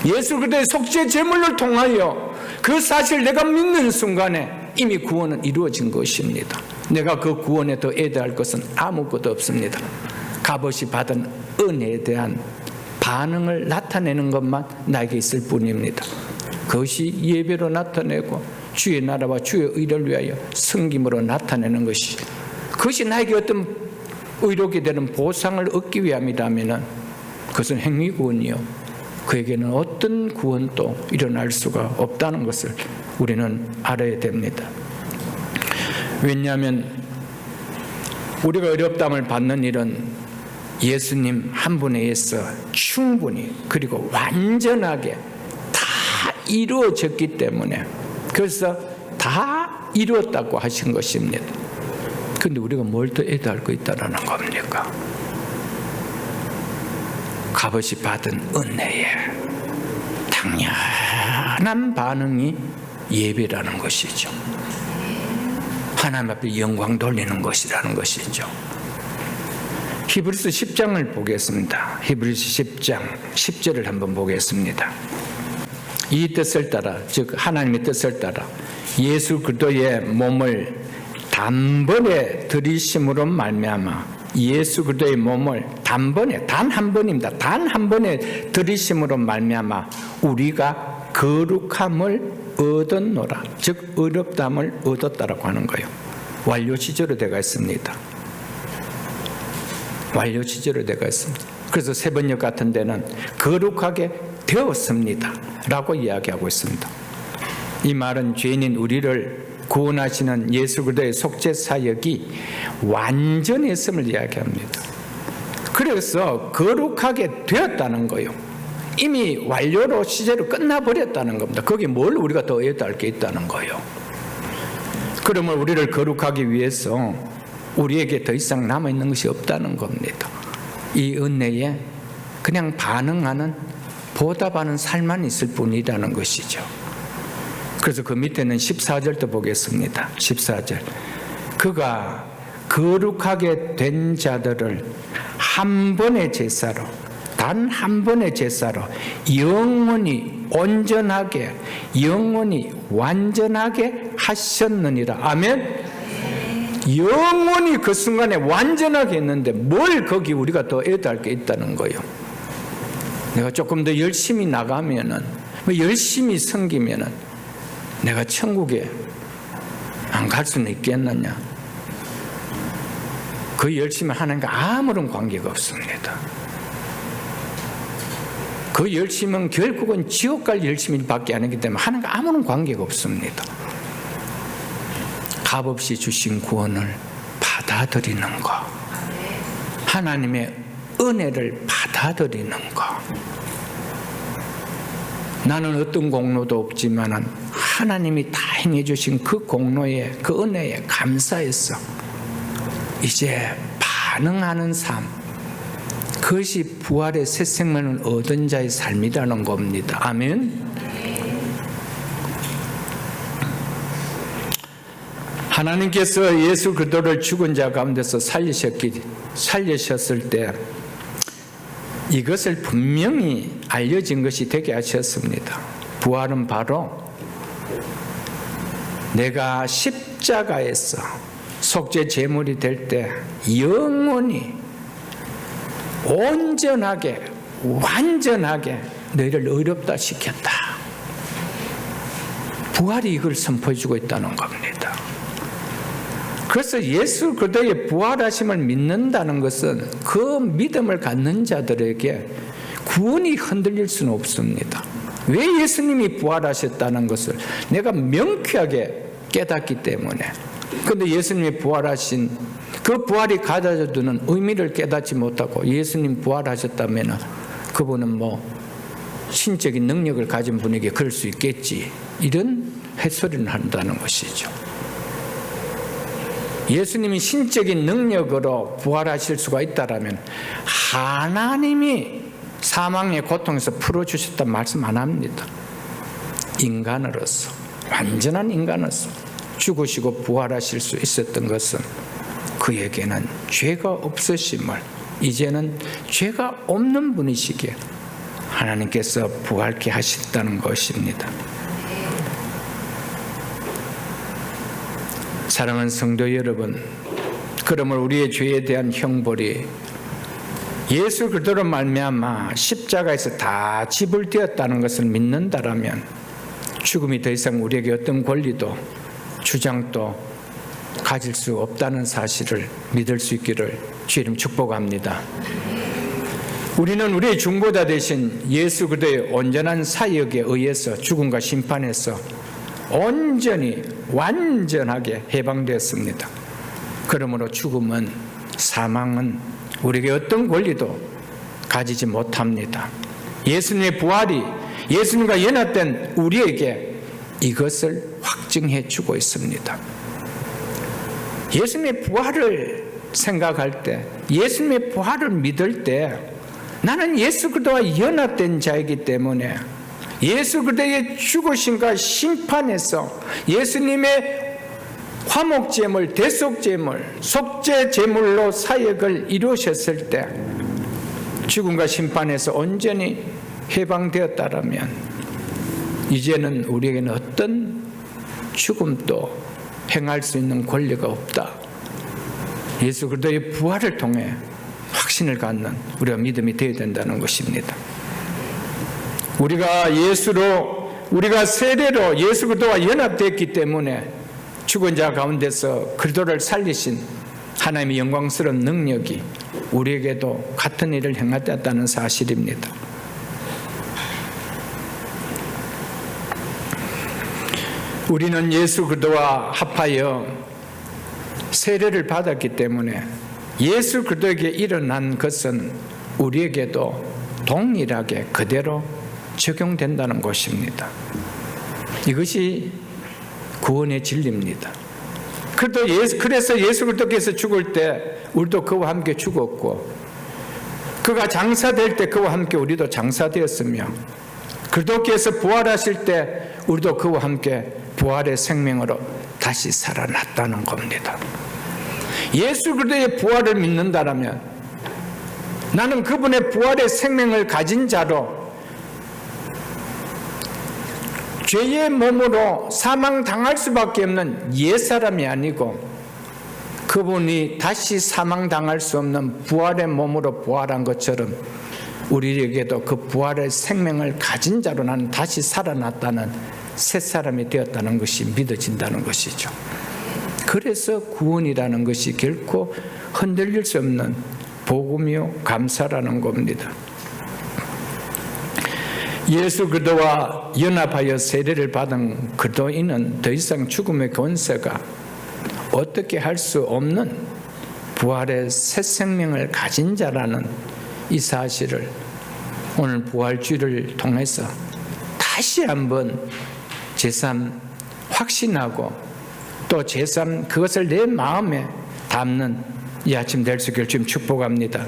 예수 그리스도의 속죄 제물을 통하여 그 사실을 내가 믿는 순간에 이미 구원은 이루어진 것입니다. 내가 그 구원에 더 애대할 것은 아무것도 없습니다. 값없이 받은 은혜에 대한 반응을 나타내는 것만 나에게 있을 뿐입니다. 그것이 예배로 나타내고 주의 나라와 주의 의를 위하여 섬김으로 나타내는 것이, 그것이 나에게 어떤 의롭게 되는 보상을 얻기 위함이라면 그것은 행위구원이요, 그에게는 어떤 구원도 일어날 수가 없다는 것을 우리는 알아야 됩니다. 왜냐하면 우리가 어렵담을 받는 일은 예수님 한 분에 의해서 충분히 그리고 완전하게 다 이루어졌기 때문에, 그래서 다 이루었다고 하신 것입니다. 그런데 우리가 뭘 더 애도할 거 있다라는 겁니까? 값없이 받은 은혜에 당연한 반응이 예배라는 것이죠. 하나님 앞에 영광 돌리는 것이라는 것이죠. 히브리서 10장을 보겠습니다. 히브리서 10장 10절을 한번 보겠습니다. 이 뜻을 따라, 즉 하나님의 뜻을 따라 예수 그리스도의 몸을 단번에 들이심으로 말미암아 예수 그리스도의 몸을 단번에, 단 한 번입니다. 단 한 번에 들이심으로 말미암아 우리가 거룩함을 얻었노라. 즉 의롭다함을 얻었다라고 하는 거예요. 완료 시제로 되어 있습니다. 완료 시제로 되어 있습니다. 그래서 세번역 같은 데는 거룩하게 되었습니다 라고 이야기하고 있습니다. 이 말은 죄인인 우리를 구원하시는 예수 그리스도의 속죄 사역이 완전했음을 이야기합니다. 그래서 거룩하게 되었다는 거예요. 이미 완료로 시제로 끝나버렸다는 겁니다. 거기에 뭘 우리가 더 해야 할 게 있다는 거예요. 그러면 우리를 거룩하기 위해서 우리에게 더 이상 남아있는 것이 없다는 겁니다. 이 은혜에 그냥 반응하는, 보답하는 삶만 있을 뿐이라는 것이죠. 그래서 그 밑에는 14절도 보겠습니다. 14절. 그가 거룩하게 된 자들을 한 번의 제사로, 단 한 번의 제사로 영원히 온전하게, 영원히 완전하게 하셨느니라. 아멘. 영원히 그 순간에 완전하게 했는데 뭘 거기 우리가 더 애도할 게 있다는 거예요. 내가 조금 더 열심히 나가면은, 열심히 섬기면은 내가 천국에 안 갈 수는 있겠느냐? 그 열심히 하는가 아무런 관계가 없습니다. 그 열심은 결국은 지옥 갈 열심밖에 안 하기 때문에 하는가 아무런 관계가 없습니다. 값없이 주신 구원을 받아들이는 것, 하나님의 은혜를 받아들이는 것. 나는 어떤 공로도 없지만 하나님이 다 행해주신 그 공로에, 그 은혜에 감사해서 이제 반응하는 삶, 그것이 부활의 새 생명을 얻은 자의 삶이라는 겁니다. 아멘. 하나님께서 예수 그리스도를 죽은 자 가운데서 살리셨을 때 이것을 분명히 알려진 것이 되게 하셨습니다. 부활은 바로 내가 십자가에서 속죄 제물이 될 때 영원히 온전하게, 완전하게 너희를 의롭다 시켰다. 부활이 이걸 선포해주고 있다는 겁니다. 그래서 예수 그리스도의 부활하심을 믿는다는 것은 그 믿음을 갖는 자들에게 구원이 흔들릴 수는 없습니다. 왜 예수님이 부활하셨다는 것을 내가 명쾌하게 깨닫기 때문에. 그런데 예수님이 부활하신 그 부활이 가져다 주는 의미를 깨닫지 못하고 예수님 부활하셨다면 그분은 뭐 신적인 능력을 가진 분에게 그럴 수 있겠지, 이런 햇소리를 한다는 것이죠. 예수님이 신적인 능력으로 부활하실 수가 있다라면 하나님이 사망의 고통에서 풀어주셨다는 말씀 안 합니다. 인간으로서, 완전한 인간으로서 죽으시고 부활하실 수 있었던 것은 그에게는 죄가 없으심을, 이제는 죄가 없는 분이시기에 하나님께서 부활케 하셨다는 것입니다. 사랑하는 성도 여러분, 그러면 우리의 죄에 대한 형벌이 예수 그리스도로 말미암아 십자가에서 다 지불되었다는 것을 믿는다라면 죽음이 더 이상 우리에게 어떤 권리도 주장도 가질 수 없다는 사실을 믿을 수 있기를 주님 축복합니다. 우리는 우리의 중보자 되신 예수 그리스도의 온전한 사역에 의해서 죽음과 심판에서 온전히 완전하게 해방되었습니다. 그러므로 죽음은, 사망은 우리에게 어떤 권리도 가지지 못합니다. 예수님의 부활이 예수님과 연합된 우리에게 이것을 확증해 주고 있습니다. 예수님의 부활을 생각할 때, 예수님의 부활을 믿을 때 나는 예수 그리스도와 연합된 자이기 때문에 예수 그리스도의 죽으심과 심판에서 예수님의 화목제물, 대속제물, 속죄제물로 사역을 이루셨을 때 죽음과 심판에서 온전히 해방되었다라면 이제는 우리에게는 어떤 죽음도 행할 수 있는 권리가 없다. 예수 그리스도의 부활을 통해 확신을 갖는 우리가 믿음이 되어야 된다는 것입니다. 우리가 세례로 예수 그리스도와 연합됐기 때문에 죽은 자 가운데서 그리스도를 살리신 하나님의 영광스러운 능력이 우리에게도 같은 일을 행하였다는 사실입니다. 우리는 예수 그리스도와 합하여 세례를 받았기 때문에 예수 그리스도에게 일어난 것은 우리에게도 동일하게 그대로 적용된다는 것입니다. 이것이 구원의 진리입니다. 그래서 예수 그리스도께서 죽을 때 우리도 그와 함께 죽었고, 그가 장사될 때 그와 함께 우리도 장사되었으며, 그리스도께서 부활하실 때 우리도 그와 함께 부활의 생명으로 다시 살아났다는 겁니다. 예수 그리스도의 부활을 믿는다라면 나는 그분의 부활의 생명을 가진 자로 죄의 몸으로 사망당할 수밖에 없는 옛사람이 아니고, 그분이 다시 사망당할 수 없는 부활의 몸으로 부활한 것처럼 우리에게도 그 부활의 생명을 가진 자로 나는 다시 살아났다는 새사람이 되었다는 것이 믿어진다는 것이죠. 그래서 구원이라는 것이 결코 흔들릴 수 없는 복음이요 감사라는 겁니다. 예수 그리스도와 연합하여 세례를 받은 그리스도인은 더 이상 죽음의 권세가 어떻게 할 수 없는 부활의 새 생명을 가진 자라는 이 사실을 오늘 부활주의를 통해서 다시 한번 제3 확신하고 또 제3 그것을 내 마음에 담는 이 아침 될 수 있기를 주님 축복합니다.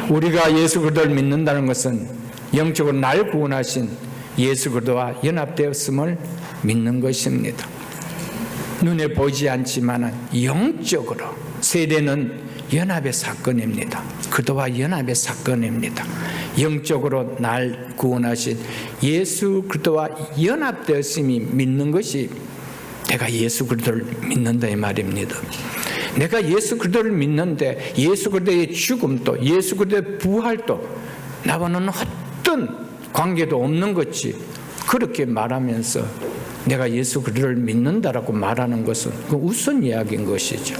우리가 예수 그리스도를 믿는다는 것은 영적으로 날 구원하신 예수 그리스도와 연합되었음을 믿는 것입니다. 눈에 보이지 않지만 영적으로 세례는 연합의 사건입니다. 그리스도와 연합의 사건입니다. 영적으로 날 구원하신 예수 그리스도와 연합되었음이 믿는 것이 내가 예수 그리스도를 믿는다 이 말입니다. 내가 예수 그리스도를 믿는데 예수 그리스도의 죽음도 예수 그리스도의 부활도 나와는 어떤 관계도 없는 것이 그렇게 말하면서 내가 예수 그리스도를 믿는다라고 말하는 것은 그 우스운 이야기인 것이죠.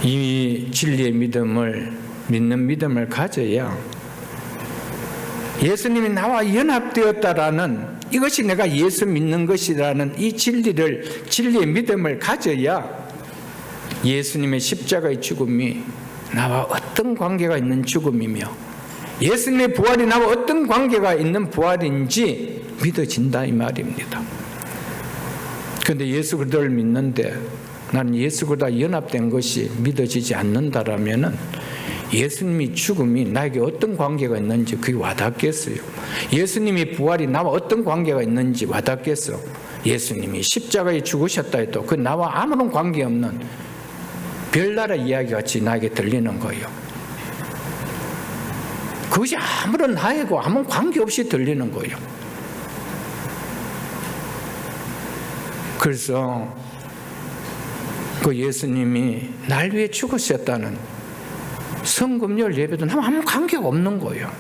이 진리의 믿음을 믿는 믿음을 가져야 예수님이 나와 연합되었다라는 이것이 내가 예수 믿는 것이라는 이 진리의 믿음을 가져야 예수님의 십자가의 죽음이 나와 어떤 관계가 있는 죽음이며 예수님의 부활이 나와 어떤 관계가 있는 부활인지 믿어진다 이 말입니다. 그런데 예수 그리스도를 믿는데 나는 예수 그리스도와 연합된 것이 믿어지지 않는다라면은 예수님이 죽음이 나에게 어떤 관계가 있는지 그게 와닿겠어요? 예수님이 부활이 나와 어떤 관계가 있는지 와닿겠어? 예수님이 십자가에 죽으셨다 해도 그 나와 아무런 관계없는 별나라 이야기같이 나에게 들리는 거예요. 그것이 아무런 나하고 아무 관계없이 들리는 거예요. 그래서 그 예수님이 날 위해 죽으셨다는 성금열 예배도 나와 아무 관계가 없는 거예요.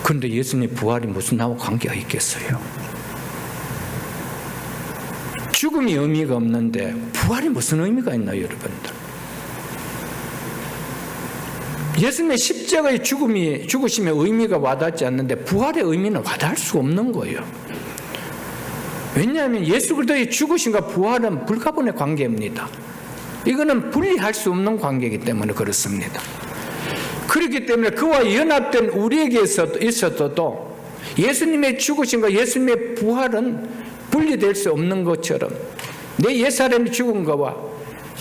그런데 예수님의 부활이 무슨 나와 관계가 있겠어요? 죽음이 의미가 없는데 부활이 무슨 의미가 있나요, 여러분들? 예수님의 십자가의 죽으심의 의미가 와닿지 않는데 부활의 의미는 와닿을 수가 없는 거예요. 왜냐하면 예수 그리스도의 죽으심과 부활은 불가분의 관계입니다. 이거는 분리할 수 없는 관계이기 때문에 그렇습니다. 그렇기 때문에 그와 연합된 우리에게 있어도 예수님의 죽으심과 예수님의 부활은 분리될 수 없는 것처럼 내 옛사람이 죽은 것과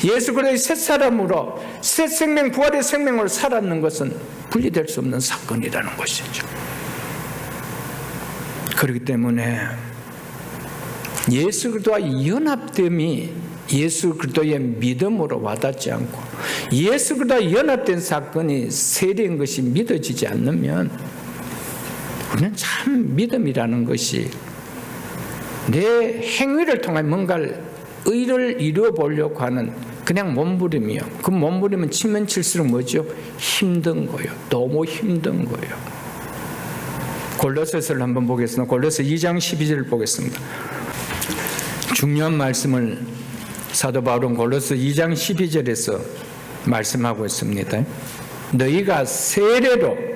예수 그리스도의 새사람으로 새 생명, 부활의 생명으로 살았는 것은 분리될 수 없는 사건이라는 것이죠. 그렇기 때문에 예수 그리스도와 연합됨이 예수 그리스도의 믿음으로 와닿지 않고 예수 그리스도와 연합된 사건이 세례인 것이 믿어지지 않으면 그는 참 믿음이라는 것이 내 행위를 통해 뭔가를 의를 이루어 보려고 하는 그냥 몸부림이요. 그 몸부림은 치면 칠수록 뭐죠? 힘든 거예요. 너무 힘든 거예요. 골로새서를 한번 보겠습니다. 골로새 2장 12절을 보겠습니다. 중요한 말씀을 사도 바울은 골로새 2장 12절에서 말씀하고 있습니다. 너희가 세례로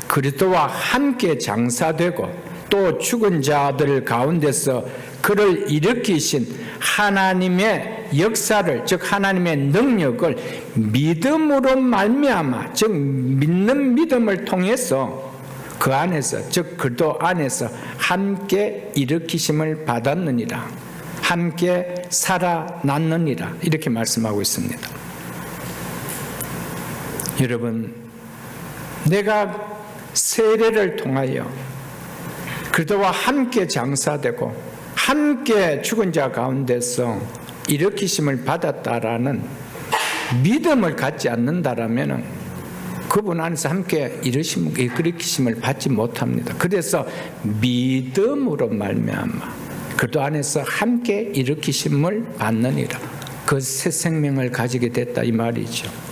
그리스도와 함께 장사되고 또 죽은 자들 가운데서 그를 일으키신 하나님의 역사를, 즉 하나님의 능력을 믿음으로 말미암아, 즉 믿는 믿음을 통해서 그 안에서, 즉 그리스도 안에서 함께 일으키심을 받았느니라, 함께 살아났느니라, 이렇게 말씀하고 있습니다. 여러분, 내가 세례를 통하여 그리스도와 함께 장사되고 함께 죽은 자 가운데서 일으키심을 받았다라는 믿음을 갖지 않는다라면 그분 안에서 함께 일으키심을 받지 못합니다. 그래서 믿음으로 말미암아 그리스도 안에서 함께 일으키심을 받느니라, 그 새 생명을 가지게 됐다 이 말이죠.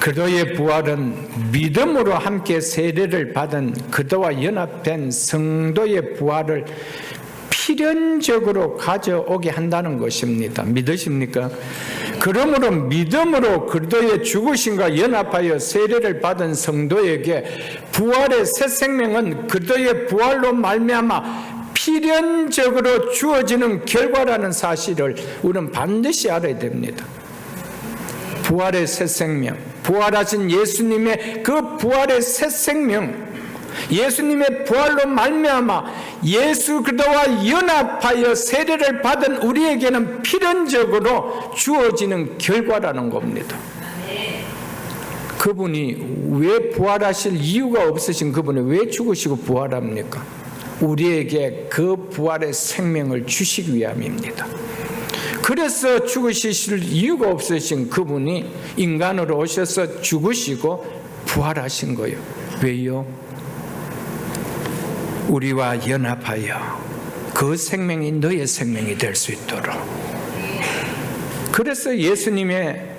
그리스도의 부활은 믿음으로 함께 세례를 받은 그리스도와 연합된 성도의 부활을 필연적으로 가져오게 한다는 것입니다. 믿으십니까? 그러므로 믿음으로 그리스도의 죽으심과 연합하여 세례를 받은 성도에게 부활의 새 생명은 그리스도의 부활로 말미암아 필연적으로 주어지는 결과라는 사실을 우리는 반드시 알아야 됩니다. 부활의 새 생명, 부활하신 예수님의 그 부활의 새 생명, 예수님의 부활로 말미암아 예수 그리스도와 연합하여 세례를 받은 우리에게는 필연적으로 주어지는 결과라는 겁니다. 그분이 왜 부활하실 이유가 없으신 그분이 왜 죽으시고 부활합니까? 우리에게 그 부활의 생명을 주시기 위함입니다. 그래서 죽으실 이유가 없으신 그분이 인간으로 오셔서 죽으시고 부활하신 거예요. 왜요? 우리와 연합하여 그 생명이 너의 생명이 될 수 있도록. 그래서 예수님의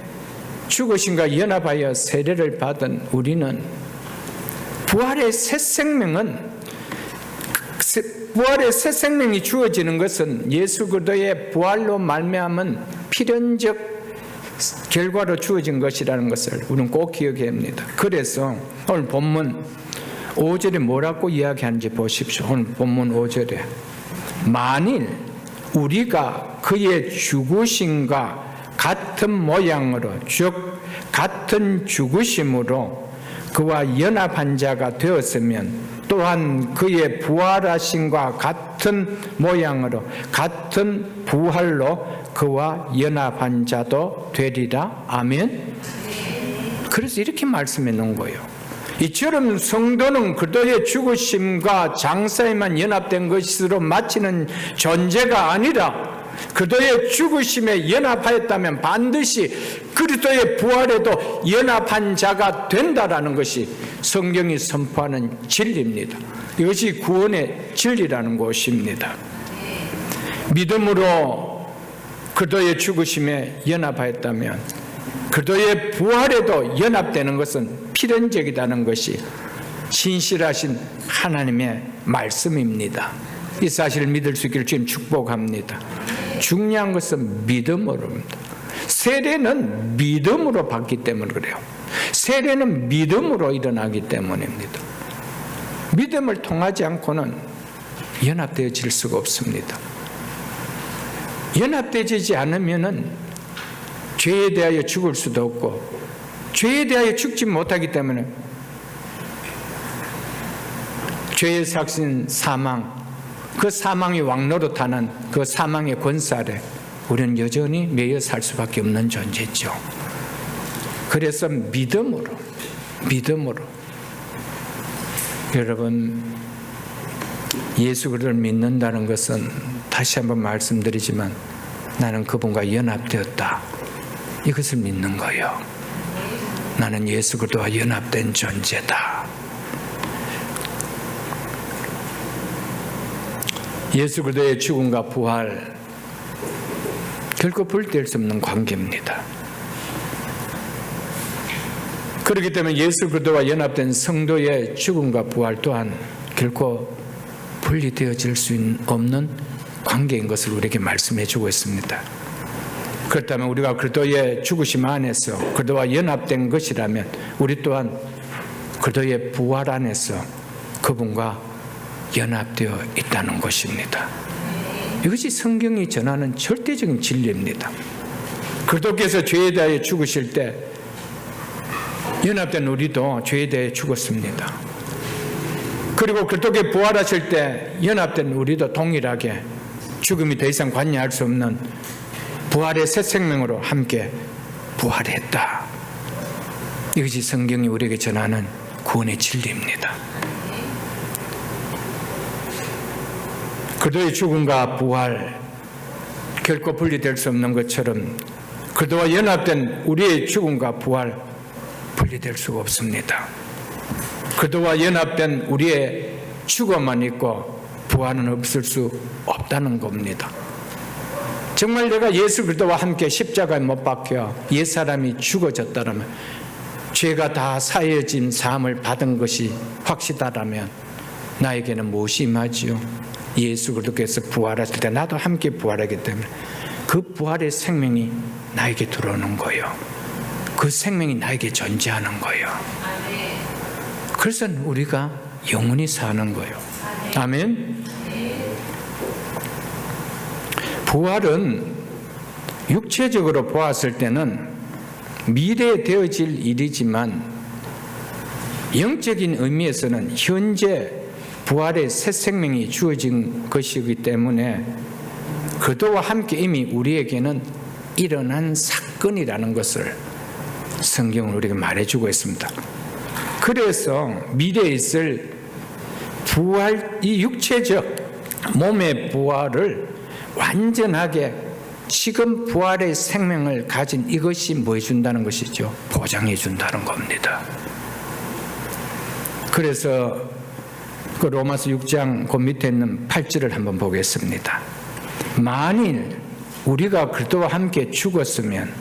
죽으심과 연합하여 세례를 받은 우리는 부활의 새 생명이 주어지는 것은 예수 그리스도의 부활로 말미암은 필연적 결과로 주어진 것이라는 것을 우리는 꼭 기억해야 합니다. 그래서 오늘 본문 5절에 뭐라고 이야기하는지 보십시오. 오늘 본문 5절에 만일 우리가 그의 죽으심과 같은 모양으로, 즉 같은 죽으심으로 그와 연합한 자가 되었으면 또한 그의 부활하심과 같은 모양으로 같은 부활로 그와 연합한 자도 되리라. 아멘. 그래서 이렇게 말씀해 놓은 거예요. 이처럼 성도는 그리스도의 죽으심과 장사에만 연합된 것으로 마치는 존재가 아니라 그리스도의 죽으심에 연합하였다면 반드시 그리스도의 부활에도 연합한 자가 된다라는 것이 성경이 선포하는 진리입니다. 이것이 구원의 진리라는 것입니다. 믿음으로 그리스도의 죽으심에 연합하였다면 그리스도의 부활에도 연합되는 것은 필연적이라는 것이 신실하신 하나님의 말씀입니다. 이 사실을 믿을 수 있기를 주님 축복합니다. 중요한 것은 믿음으로입니다. 세례는 믿음으로 받기 때문에 그래요. 세례는 믿음으로 일어나기 때문입니다. 믿음을 통하지 않고는 연합되어질 수가 없습니다. 연합되지 않으면은 죄에 대하여 죽을 수도 없고 죄에 대하여 죽지 못하기 때문에 죄의 삭신 사망, 그 사망이 왕노릇하는 그 사망의 권세 아래 우리는 여전히 매여 살 수밖에 없는 존재죠. 그래서 믿음으로 여러분, 예수 그리스도를 믿는다는 것은 다시 한번 말씀드리지만 나는 그분과 연합되었다, 이것을 믿는 거예요. 나는 예수 그리스도와 연합된 존재다. 예수 그리스도의 죽음과 부활 결코 분리될 수 없는 관계입니다. 그렇기 때문에 예수 그리스도와 연합된 성도의 죽음과 부활 또한 결코 분리되어질 수 없는 관계인 것을 우리에게 말씀해 주고 있습니다. 그렇다면 우리가 그리스도의 죽으심 안에서 그리스도와 연합된 것이라면 우리 또한 그리스도의 부활 안에서 그분과 연합되어 있다는 것입니다. 이것이 성경이 전하는 절대적인 진리입니다. 그리스도께서 죄에 대하여 죽으실 때 연합된 우리도 죄에 대해 죽었습니다. 그리고 그리스도께 부활하실 때 연합된 우리도 동일하게 죽음이 더 이상 관여할 수 없는 부활의 새 생명으로 함께 부활했다. 이것이 성경이 우리에게 전하는 구원의 진리입니다. 그리스도의 죽음과 부활 결코 분리될 수 없는 것처럼 그리스도와 연합된 우리의 죽음과 부활 분리될 수가 없습니다. 그리스도와 연합된 우리의 죽음만 있고 부활은 없을 수 없다는 겁니다. 정말 내가 예수 그리스도와 함께 십자가에 못 박혀 옛사람이 죽어졌다면, 죄가 다 사해진 사함을 받은 것이 확실하다면 나에게는 무엇이 임하지요? 예수 그리스도께서 부활하실 때 나도 함께 부활하기 때문에 그 부활의 생명이 나에게 들어오는 거예요. 그 생명이 나에게 존재하는 거예요. 그래서 우리가 영원히 사는 거예요. 아멘. 부활은 육체적으로 보았을 때는 미래에 되어질 일이지만 영적인 의미에서는 현재 부활의 새 생명이 주어진 것이기 때문에 그도와 함께 이미 우리에게는 일어난 사건이라는 것을 성경은 우리에게 말해주고 있습니다. 그래서 미래에 있을 부활, 이 육체적 몸의 부활을 완전하게 지금 부활의 생명을 가진 이것이 뭐 해준다는 것이죠? 보장해 준다는 겁니다. 그래서 그 로마서 6장 그 밑에 있는 8절을 한번 보겠습니다. 만일 우리가 그리스도와 함께 죽었으면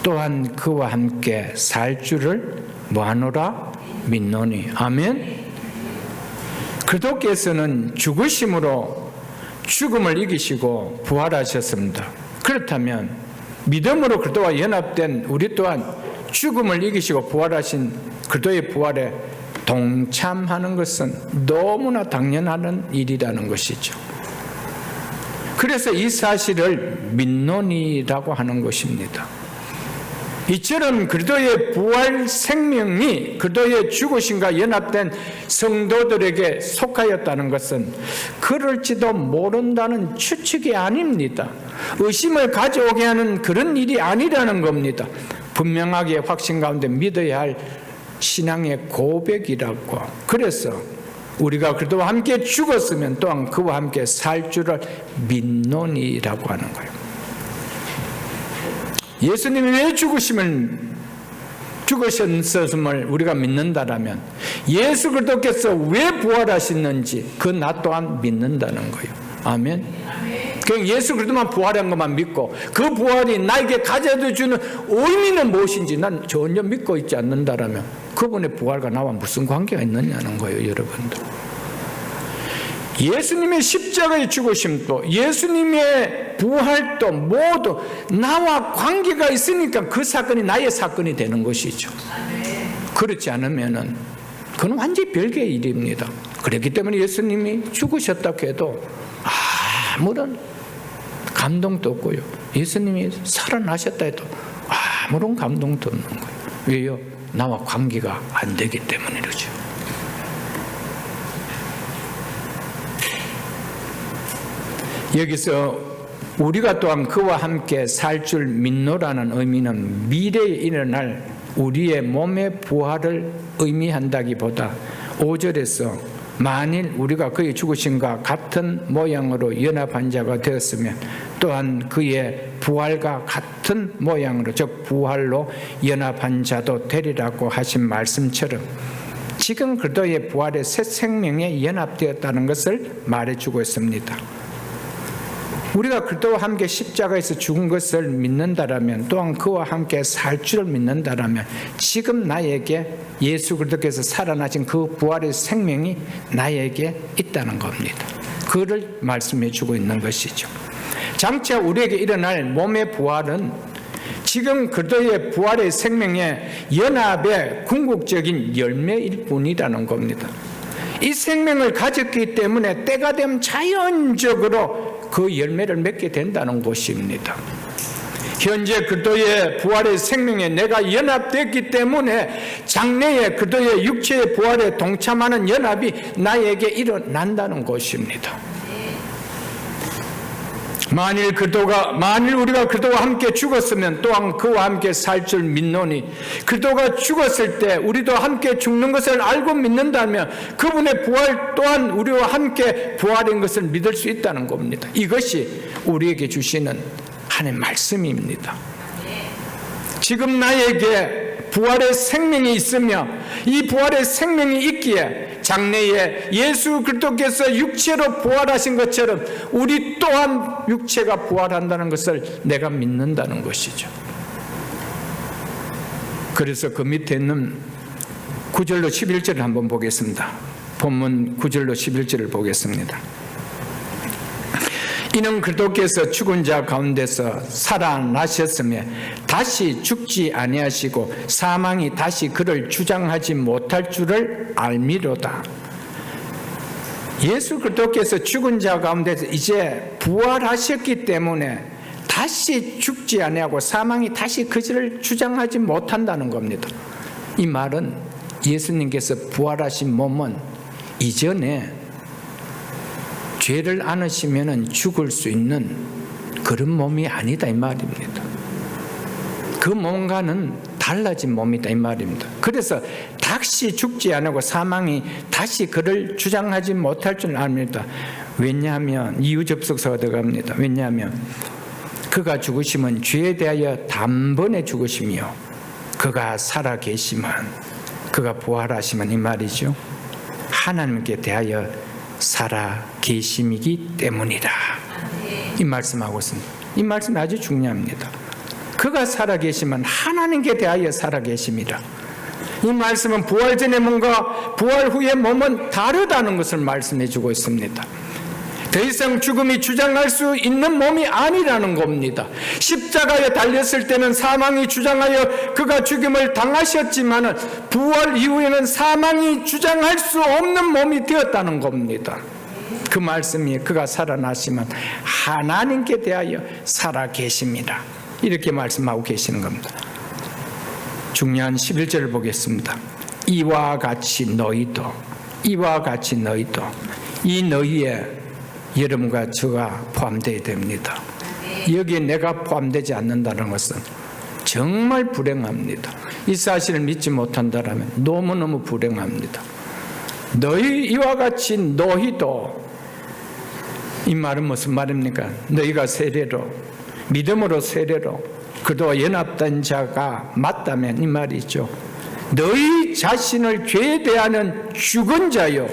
또한 그와 함께 살 줄을 뭐하노라? 믿노니. 아멘. 그리스도께서는 죽으심으로 죽음을 이기시고 부활하셨습니다. 그렇다면 믿음으로 그리스도와 연합된 우리 또한 죽음을 이기시고 부활하신 그리스도의 부활에 동참하는 것은 너무나 당연한 일이라는 것이죠. 그래서 이 사실을 믿노니라고 하는 것입니다. 이처럼 그리스도의 부활 생명이 그리스도의 죽으심과 연합된 성도들에게 속하였다는 것은 그럴지도 모른다는 추측이 아닙니다. 의심을 가져오게 하는 그런 일이 아니라는 겁니다. 분명하게 확신 가운데 믿어야 할 신앙의 고백이라고. 그래서 우리가 그리스도와 함께 죽었으면 또한 그와 함께 살 줄을 믿노니라고 하는 거예요. 예수님이 왜 죽으셨음을 우리가 믿는다라면 예수 그리스도께서 왜 부활하셨는지 그 나 또한 믿는다는 거예요. 아멘. 그냥 예수 그리스도만 부활한 것만 믿고 그 부활이 나에게 가져다 주는 의미는 무엇인지 난 전혀 믿고 있지 않는다라면 그분의 부활과 나와 무슨 관계가 있느냐는 거예요, 여러분들. 예수님의 십자가의 죽으심도 예수님의 부활도 모두 나와 관계가 있으니까 그 사건이 나의 사건이 되는 것이죠. 그렇지 않으면은 그건 완전히 별개의 일입니다. 그렇기 때문에 예수님이 죽으셨다고 해도 아무런 감동도 없고요. 예수님이 살아나셨다 해도 아무런 감동도 없는 거예요. 왜요? 나와 관계가 안 되기 때문이죠. 여기서 우리가 또한 그와 함께 살 줄 믿노라는 의미는 미래에 일어날 우리의 몸의 부활을 의미한다기보다 5절에서 만일 우리가 그의 죽으심과 같은 모양으로 연합한 자가 되었으면 또한 그의 부활과 같은 모양으로 즉 부활로 연합한 자도 되리라고 하신 말씀처럼 지금 그리스도의 부활의 새 생명에 연합되었다는 것을 말해주고 있습니다. 우리가 그리스도와 함께 십자가에서 죽은 것을 믿는다라면, 또한 그와 함께 살 줄을 믿는다라면, 지금 나에게 예수 그리스도께서 살아나신 그 부활의 생명이 나에게 있다는 겁니다. 그를 말씀해 주고 있는 것이죠. 장차 우리에게 일어날 몸의 부활은 지금 그리스도의 부활의 생명의 연합의 궁극적인 열매일 뿐이라는 겁니다. 이 생명을 가졌기 때문에 때가 되면 자연적으로 그 열매를 맺게 된다는 것입니다. 현재 그리스도의 부활의 생명에 내가 연합됐기 때문에 장래에 그리스도의 육체의 부활에 동참하는 연합이 나에게 일어난다는 것입니다. 만일 우리가 그리스도와 함께 죽었으면 또한 그와 함께 살 줄 믿노니, 그리스도가 죽었을 때 우리도 함께 죽는 것을 알고 믿는다면 그분의 부활 또한 우리와 함께 부활인 것을 믿을 수 있다는 겁니다. 이것이 우리에게 주시는 하나님의 말씀입니다. 지금 나에게 부활의 생명이 있으며 이 부활의 생명이 있기에 장래에 예수 그리스도께서 육체로 부활하신 것처럼 우리 또한 육체가 부활한다는 것을 내가 믿는다는 것이죠. 그래서 그 밑에 있는 9절로 11절을 한번 보겠습니다. 본문 9절로 11절을 보겠습니다. 이는 그리스도께서 죽은 자 가운데서 살아나셨으며 다시 죽지 아니하시고 사망이 다시 그를 주장하지 못할 줄을 알미로다. 예수 그리스도께서 죽은 자 가운데서 이제 부활하셨기 때문에 다시 죽지 아니하고 사망이 다시 그를 주장하지 못한다는 겁니다. 이 말은 예수님께서 부활하신 몸은 이전에 죄를 안으시면 죽을 수 있는 그런 몸이 아니다 이 말입니다. 그 몸과는 달라진 몸이다 이 말입니다. 그래서 다시 죽지 않고 사망이 다시 그를 주장하지 못할 줄 압니다. 왜냐하면 이유 접속사가 들어갑니다. 왜냐하면 그가 죽으시면 죄에 대하여 단번에 죽으시며 그가 살아 계시면, 그가 부활하시면 이 말이죠, 하나님께 대하여 살아 계심이기 때문이다. 이 말씀하고 있습니다. 이 말씀이 아주 중요합니다. 그가 살아 계시면 하나님께 대하여 살아 계심이다. 이 말씀은 부활 전의 몸과 부활 후의 몸은 다르다는 것을 말씀해 주고 있습니다. 더 이상 죽음이 주장할 수 있는 몸이 아니라는 겁니다. 십자가에 달렸을 때는 사망이 주장하여 그가 죽임을 당하셨지만 부활 이후에는 사망이 주장할 수 없는 몸이 되었다는 겁니다. 그 말씀이 그가 살아나시면 하나님께 대하여 살아 계십니다. 이렇게 말씀하고 계시는 겁니다. 중요한 11절을 보겠습니다. 이와 같이 너희도 이 너희에 여러분과 저가 포함되어야 됩니다. 여기에 내가 포함되지 않는다는 것은 정말 불행합니다. 이 사실을 믿지 못한다면 너무너무 불행합니다. 이와 같이 너희도, 이 말은 무슨 말입니까? 너희가 세례로, 믿음으로 세례로 그도와 연합된 자가 맞다면 이 말이죠. 너희 자신을 죄에 대하는 죽은 자요,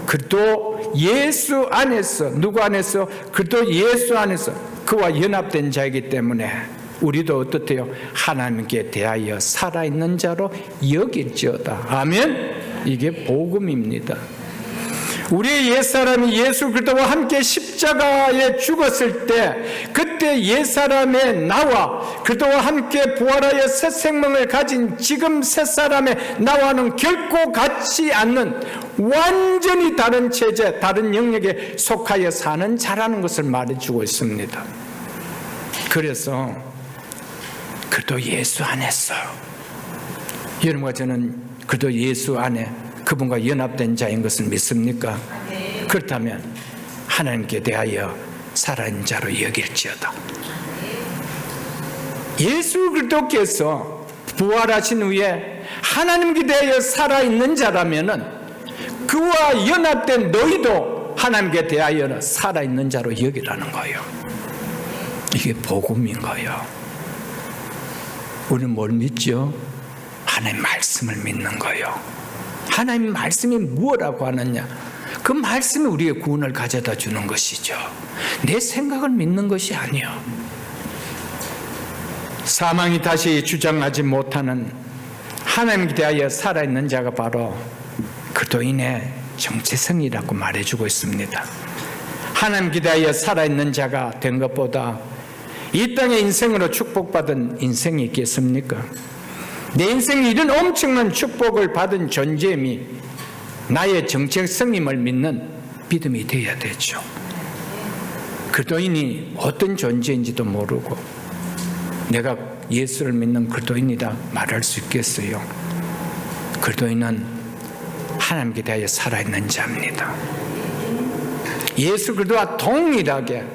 그도 예수 안에서, 누구 안에서? 그도 예수 안에서 그와 연합된 자이기 때문에 우리도 어떻대요? 하나님께 대하여 살아있는 자로 여길지어다. 아멘. 이게 복음입니다. 우리의 옛사람이 예수 그리스도와 함께 십자가에 죽었을 때, 그때 옛사람의 나와 그리스도와 함께 부활하여 새 생명을 가진 지금 새사람의 나와는 결코 같지 않는 완전히 다른 체제, 다른 영역에 속하여 사는 자라는 것을 말해주고 있습니다. 그래서 그리스도 예수 안에서, 여러분과 저는 그리스도 예수 안에 그분과 연합된 자인 것을 믿습니까? 그렇다면 하나님께 대하여 살아있는 자로 여길지어다. 예수 그리스도께서 부활하신 후에 하나님께 대하여 살아있는 자라면은 그와 연합된 너희도 하나님께 대하여 살아있는 자로 여기라는 거예요. 이게 복음인 거예요. 우리는 뭘 믿죠? 하나님 말씀을 믿는 거예요. 하나님 말씀이 무엇이라고 하느냐? 그 그 말씀이 우리의 구원을 가져다 주는 것이죠. 내 생각을 믿는 것이 아니요. 사망이 다시 주장하지 못하는 하나님께 대하여 살아있는 자가 바로 그리스도인의 정체성이라고 말해주고 있습니다. 하나님께 대하여 살아있는 자가 된 것보다 이 땅의 인생으로 축복받은 인생이 있겠습니까? 내 인생이 이런 엄청난 축복을 받은 존재임이 나의 정체성임을 믿는 믿음이 되어야 되죠. 그리스도인이 어떤 존재인지도 모르고 내가 예수를 믿는 그리스도인이다 말할 수 있겠어요? 그리스도인은 하나님께 대하여 살아있는 자입니다. 예수 그리스도와 동일하게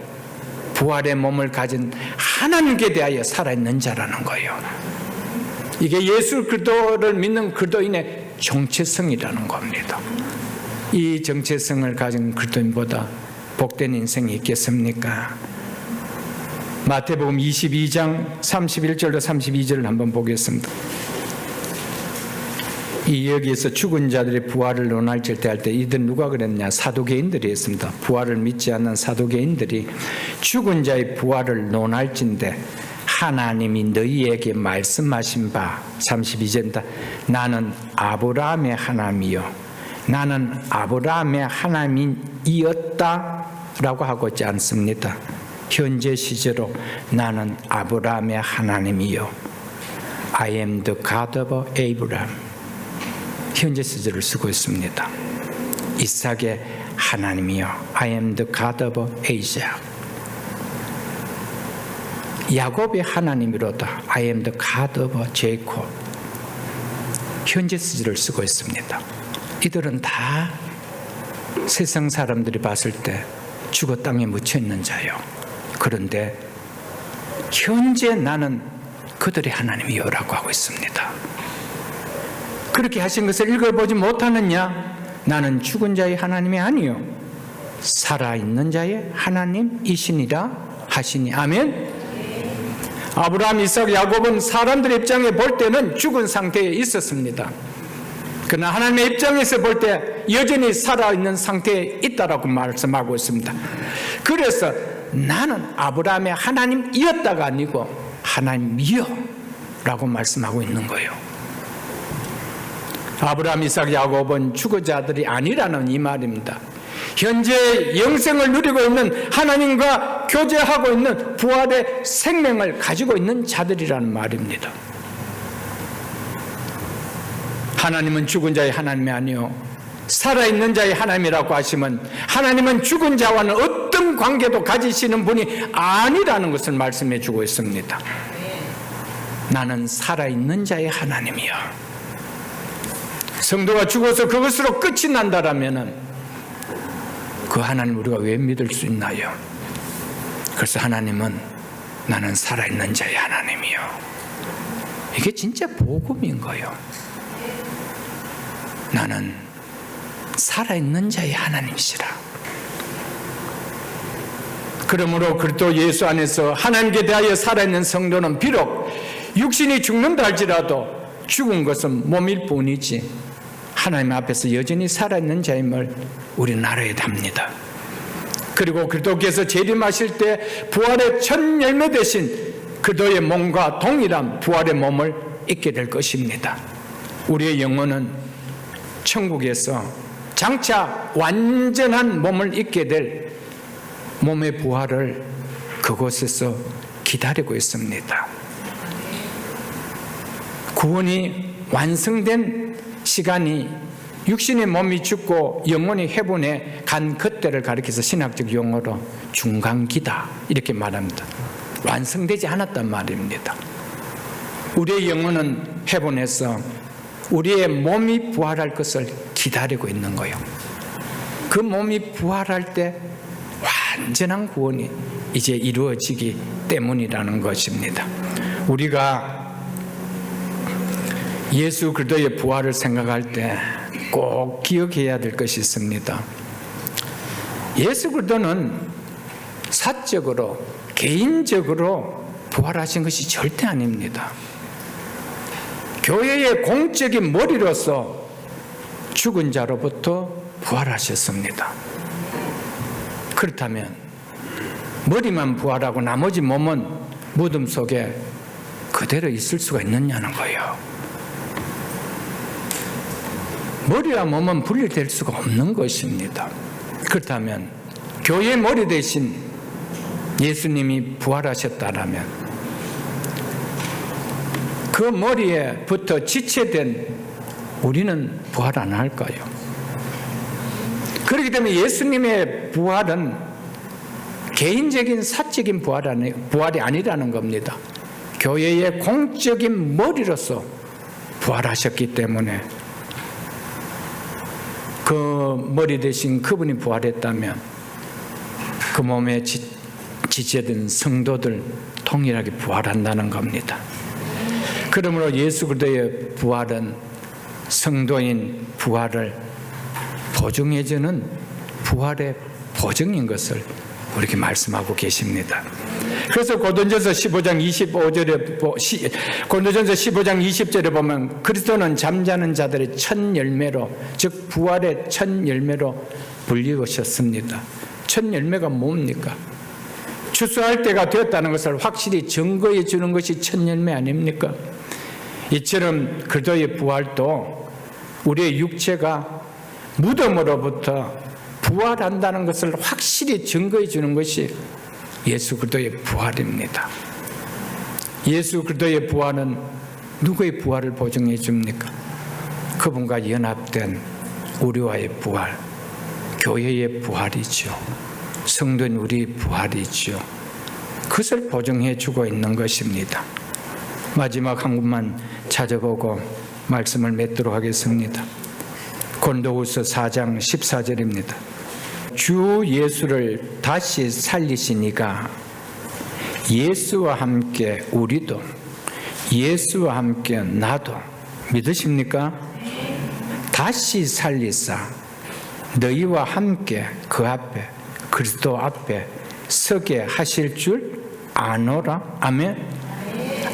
부활의 몸을 가진 하나님께 대하여 살아있는 자라는 거예요. 이게 예수 그리스도를 믿는 그리스도인의 정체성이라는 겁니다. 이 정체성을 가진 그리스도인보다 복된 인생이 있겠습니까? 마태복음 22장 31절로 32절을 한번 보겠습니다. 여기에서 죽은 자들의 부활을 논할 때 이들 누가 그랬냐? 사두개인들이 했습니다. 부활을 믿지 않는 사두개인들이 죽은 자의 부활을 논할진대 하나님이 너희에게 말씀하신 바 32절입니다. 나는 아브라함의 하나님이요 나는 아브라함의 하나님이었다 라고 하고 있지 않습니다. 현재 시제로 나는 아브라함의 하나님이요 I am the God of Abraham 현재 시제를 쓰고 있습니다. 이삭의 하나님이요 I am the God of Isaac 야곱의 하나님이로다 I am the God of Jacob 현재 시제를 쓰고 있습니다. 이들은 다 세상 사람들이 봤을 때 죽어 땅에 묻혀 있는 자요. 그런데 현재 나는 그들의 하나님이요라고 하고 있습니다. 그렇게 하신 것을 읽어보지 못하느냐? 나는 죽은 자의 하나님이 아니요 살아있는 자의 하나님이시니라 하시니 아멘. 아브라함, 이삭, 야곱은 사람들의 입장에 볼 때는 죽은 상태에 있었습니다. 그러나 하나님의 입장에서 볼 때 여전히 살아있는 상태에 있다라고 말씀하고 있습니다. 그래서 나는 아브라함의 하나님이었다가 아니고 하나님이요 라고 말씀하고 있는 거예요. 아브라함, 이삭, 야곱은 죽은 자들이 아니라는 이 말입니다. 현재 영생을 누리고 있는 하나님과 교제하고 있는 부활의 생명을 가지고 있는 자들이라는 말입니다. 하나님은 죽은 자의 하나님이 아니요 살아있는 자의 하나님이라고 하시면 하나님은 죽은 자와는 어떤 관계도 가지시는 분이 아니라는 것을 말씀해 주고 있습니다. 나는 살아있는 자의 하나님이야. 성도가 죽어서 그것으로 끝이 난다라면 그 하나님 우리가 왜 믿을 수 있나요? 그래서 하나님은 나는 살아있는 자의 하나님이요. 이게 진짜 복음인 거예요. 나는 살아있는 자의 하나님이시라. 그러므로 그리스도 예수 안에서 하나님께 대하여 살아있는 성도는 비록 육신이 죽는다 할지라도 죽은 것은 몸일 뿐이지 하나님 앞에서 여전히 살아있는 자임을 우리는 알아야 합니다. 그리고 그리스도께서 재림하실 때 부활의 첫 열매 대신 그리스도의 몸과 동일한 부활의 몸을 입게 될 것입니다. 우리의 영혼은 천국에서 장차 완전한 몸을 입게 될 몸의 부활을 그곳에서 기다리고 있습니다. 구원이 완성된 시간이 육신의 몸이 죽고 영혼이 해분에 간 그때를 가리켜서 신학적 용어로 중간기다 이렇게 말합니다. 완성되지 않았단 말입니다. 우리의 영혼은 해분에서 우리의 몸이 부활할 것을 기다리고 있는 거예요. 그 몸이 부활할 때 완전한 구원이 이제 이루어지기 때문이라는 것입니다. 우리가 예수 그리스도의 부활을 생각할 때 꼭 기억해야 될 것이 있습니다. 예수 그리스도는 사적으로 개인적으로 부활하신 것이 절대 아닙니다. 교회의 공적인 머리로서 죽은 자로부터 부활하셨습니다. 그렇다면 머리만 부활하고 나머지 몸은 무덤 속에 그대로 있을 수가 있느냐는 거예요. 머리와 몸은 분리될 수가 없는 것입니다. 그렇다면 교회의 머리 대신 예수님이 부활하셨다면 그 머리에부터 지체된 우리는 부활 안 할까요? 그렇기 때문에 예수님의 부활은 개인적인 사적인 부활이 아니라는 겁니다. 교회의 공적인 머리로서 부활하셨기 때문에 그 머리 대신 그분이 부활했다면 그 몸에 지체된 성도들 동일하게 부활한다는 겁니다. 그러므로 예수 그리스도의 부활은 성도인 부활을 보증해주는 부활의 보증인 것을 우리에게 말씀하고 계십니다. 그래서 고린도전서 15장 20절에 보면 그리스도는 잠자는 자들의 첫 열매로, 즉 부활의 첫 열매로 불리우셨습니다. 첫 열매가 뭡니까? 추수할 때가 되었다는 것을 확실히 증거해 주는 것이 첫 열매 아닙니까? 이처럼 그리스도의 부활도 우리의 육체가 무덤으로부터 부활한다는 것을 확실히 증거해 주는 것이 예수 그리스도의 부활입니다. 예수 그리스도의 부활은 누구의 부활을 보증해 줍니까? 그분과 연합된 우리와의 부활, 교회의 부활이죠. 성도인 우리 부활이죠. 그것을 보증해 주고 있는 것입니다. 마지막 한 군만 찾아보고 말씀을 맺도록 하겠습니다. 고린도후서 4장 14절입니다. 주 예수를 다시 살리시니가 예수와 함께 우리도 예수와 함께 나도 믿으십니까? 다시 살리사 너희와 함께 그 앞에 그리스도 앞에 서게 하실 줄 아노라. 아멘.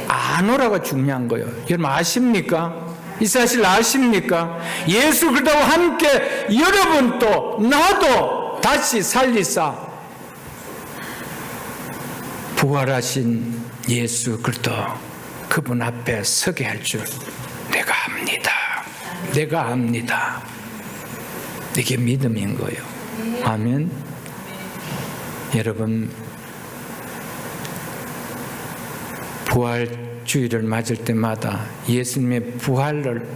아노라가 중요한 거예요. 여러분 아십니까? 이 사실 아십니까? 예수 그리스도와 함께 여러분도 나도 다시 살리사 부활하신 예수 그리스도 그분 앞에 서게 할 줄 내가 압니다. 내가 압니다. 이게 믿음인 거예요. 아멘. 여러분 부활주의를 맞을 때마다 예수님의 부활을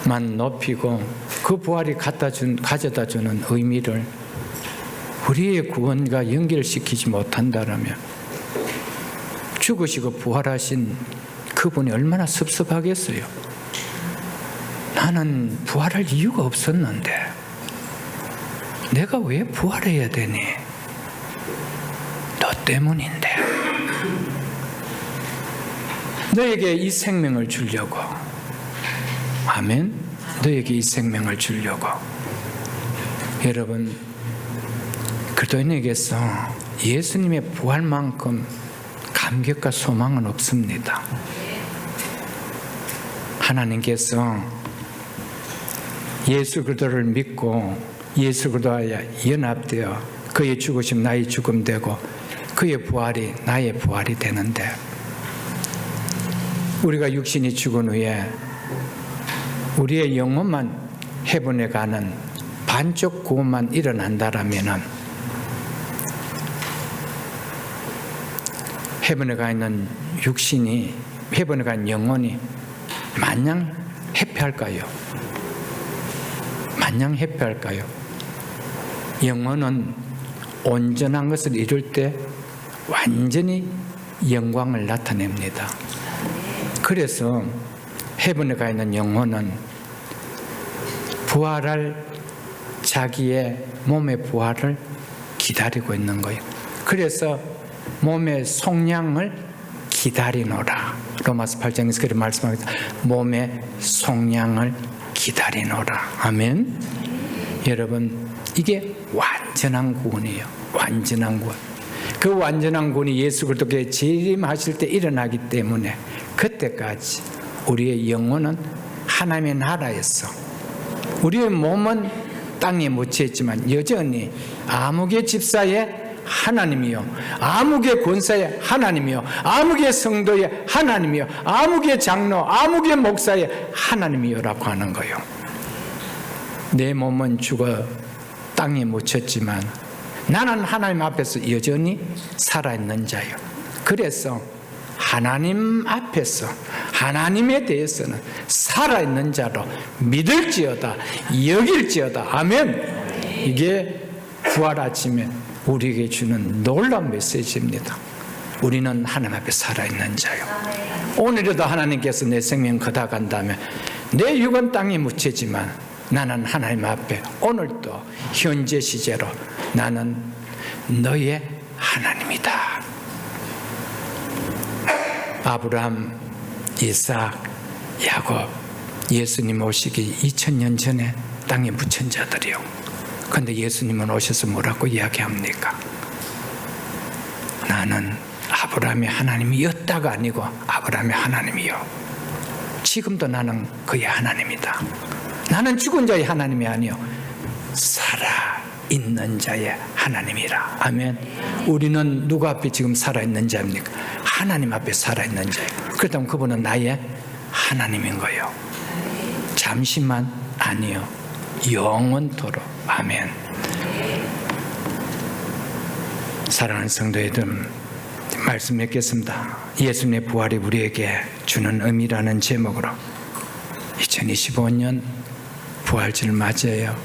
만 높이고 그 부활이 가져다 주는 의미를 우리의 구원과 연결시키지 못한다면 죽으시고 부활하신 그분이 얼마나 섭섭하겠어요. 나는 부활할 이유가 없었는데 내가 왜 부활해야 되니? 너 때문인데. 너에게 이 생명을 주려고. 아멘. 너에게 이 생명을 주려고. 여러분 그리스도인에게서 예수님의 부활만큼 감격과 소망은 없습니다. 하나님께서 예수 그리스도를 믿고 예수 그리스도와 연합되어 그의 죽으심 나의 죽음 되고 그의 부활이 나의 부활이 되는데 우리가 육신이 죽은 후에 우리의 영혼만 헤븐에 가는 반쪽 구원만 일어난다라면은 헤븐에 가 있는 육신이 헤븐에 가 있는 영혼이 마냥 해피할까요? 마냥 해피할까요? 영혼은 온전한 것을 이룰 때 완전히 영광을 나타냅니다. 그래서 헤븐에 가 있는 영혼은 부활할 자기의 몸의 부활을 기다리고 있는 거예요. 그래서 몸의 속량을 기다리노라. 로마서 8장에서 그렇게 말씀합니다. 몸의 속량을 기다리노라. 아멘. 여러분 이게 완전한 구원이에요. 완전한 구원. 그 완전한 구원이 예수 그리스도께 재림하실 때 일어나기 때문에 그때까지 우리의 영혼은 하나님의 나라에서 우리의 몸은 땅에 묻혀있지만 여전히 아무개 집사의 하나님이요, 아무개 권사의 하나님이요, 아무개 성도의 하나님이요, 아무개 장로, 아무개 목사의 하나님이요라고 하는 거예요. 내 몸은 죽어 땅에 묻혔지만 나는 하나님 앞에서 여전히 살아있는 자요. 그래서 하나님 앞에서 하나님에 대해서는 살아있는 자로 믿을지어다, 여길지어다. 아멘. 이게 부활 아침에 우리에게 주는 놀라운 메시지입니다. 우리는 하나님 앞에 살아있는 자요. 오늘에도 하나님께서 내 생명 거다간다면 내 육은 땅에 묻히지만 나는 하나님 앞에 오늘도 현재 시제로 나는 너의 하나님이다. 아브라함, 이삭, 야곱, 예수님 오시기 2000년 전에 땅에 묻힌 자들이요. 그런데 예수님은 오셔서 뭐라고 이야기합니까? 나는 아브라함의 하나님이었다가 아니고 아브라함의 하나님이요. 지금도 나는 그의 하나님이다. 나는 죽은 자의 하나님이 아니요, 살아있는 자의 하나님이라. 아멘. 우리는 누구 앞에 지금 살아있는 자입니까? 하나님 앞에 살아있는 자예요. 그렇다면 그분은 나의 하나님인 거예요. 잠시만 아니요, 영원토록. 아멘. 사랑하는 성도 여러분, 말씀 맺겠습니다. 예수님의 부활이 우리에게 주는 의미라는 제목으로 2025년 부활절을 맞이해요.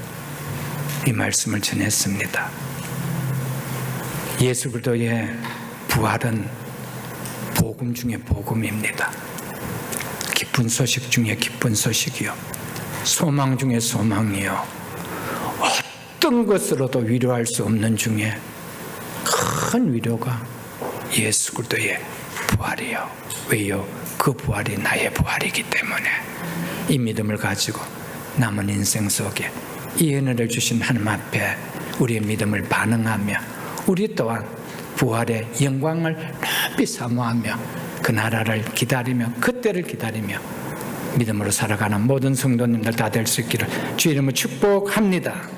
이 말씀을 전했습니다. 예수 그리스도의 부활은 복음 중에 복음입니다. 기쁜 소식 중에 기쁜 소식이요, 소망 중에 소망이요, 어떤 것으로도 위로할 수 없는 중에 큰 위로가 예수 그리스도의 부활이요. 왜요? 그 부활이 나의 부활이기 때문에 이 믿음을 가지고 남은 인생 속에 이 은혜를 주신 하나님 앞에 우리의 믿음을 반응하며 우리 또한 부활의 영광을 높이 사모하며 그 나라를 기다리며 그때를 기다리며 믿음으로 살아가는 모든 성도님들 다 될 수 있기를 주의 이름으로 축복합니다.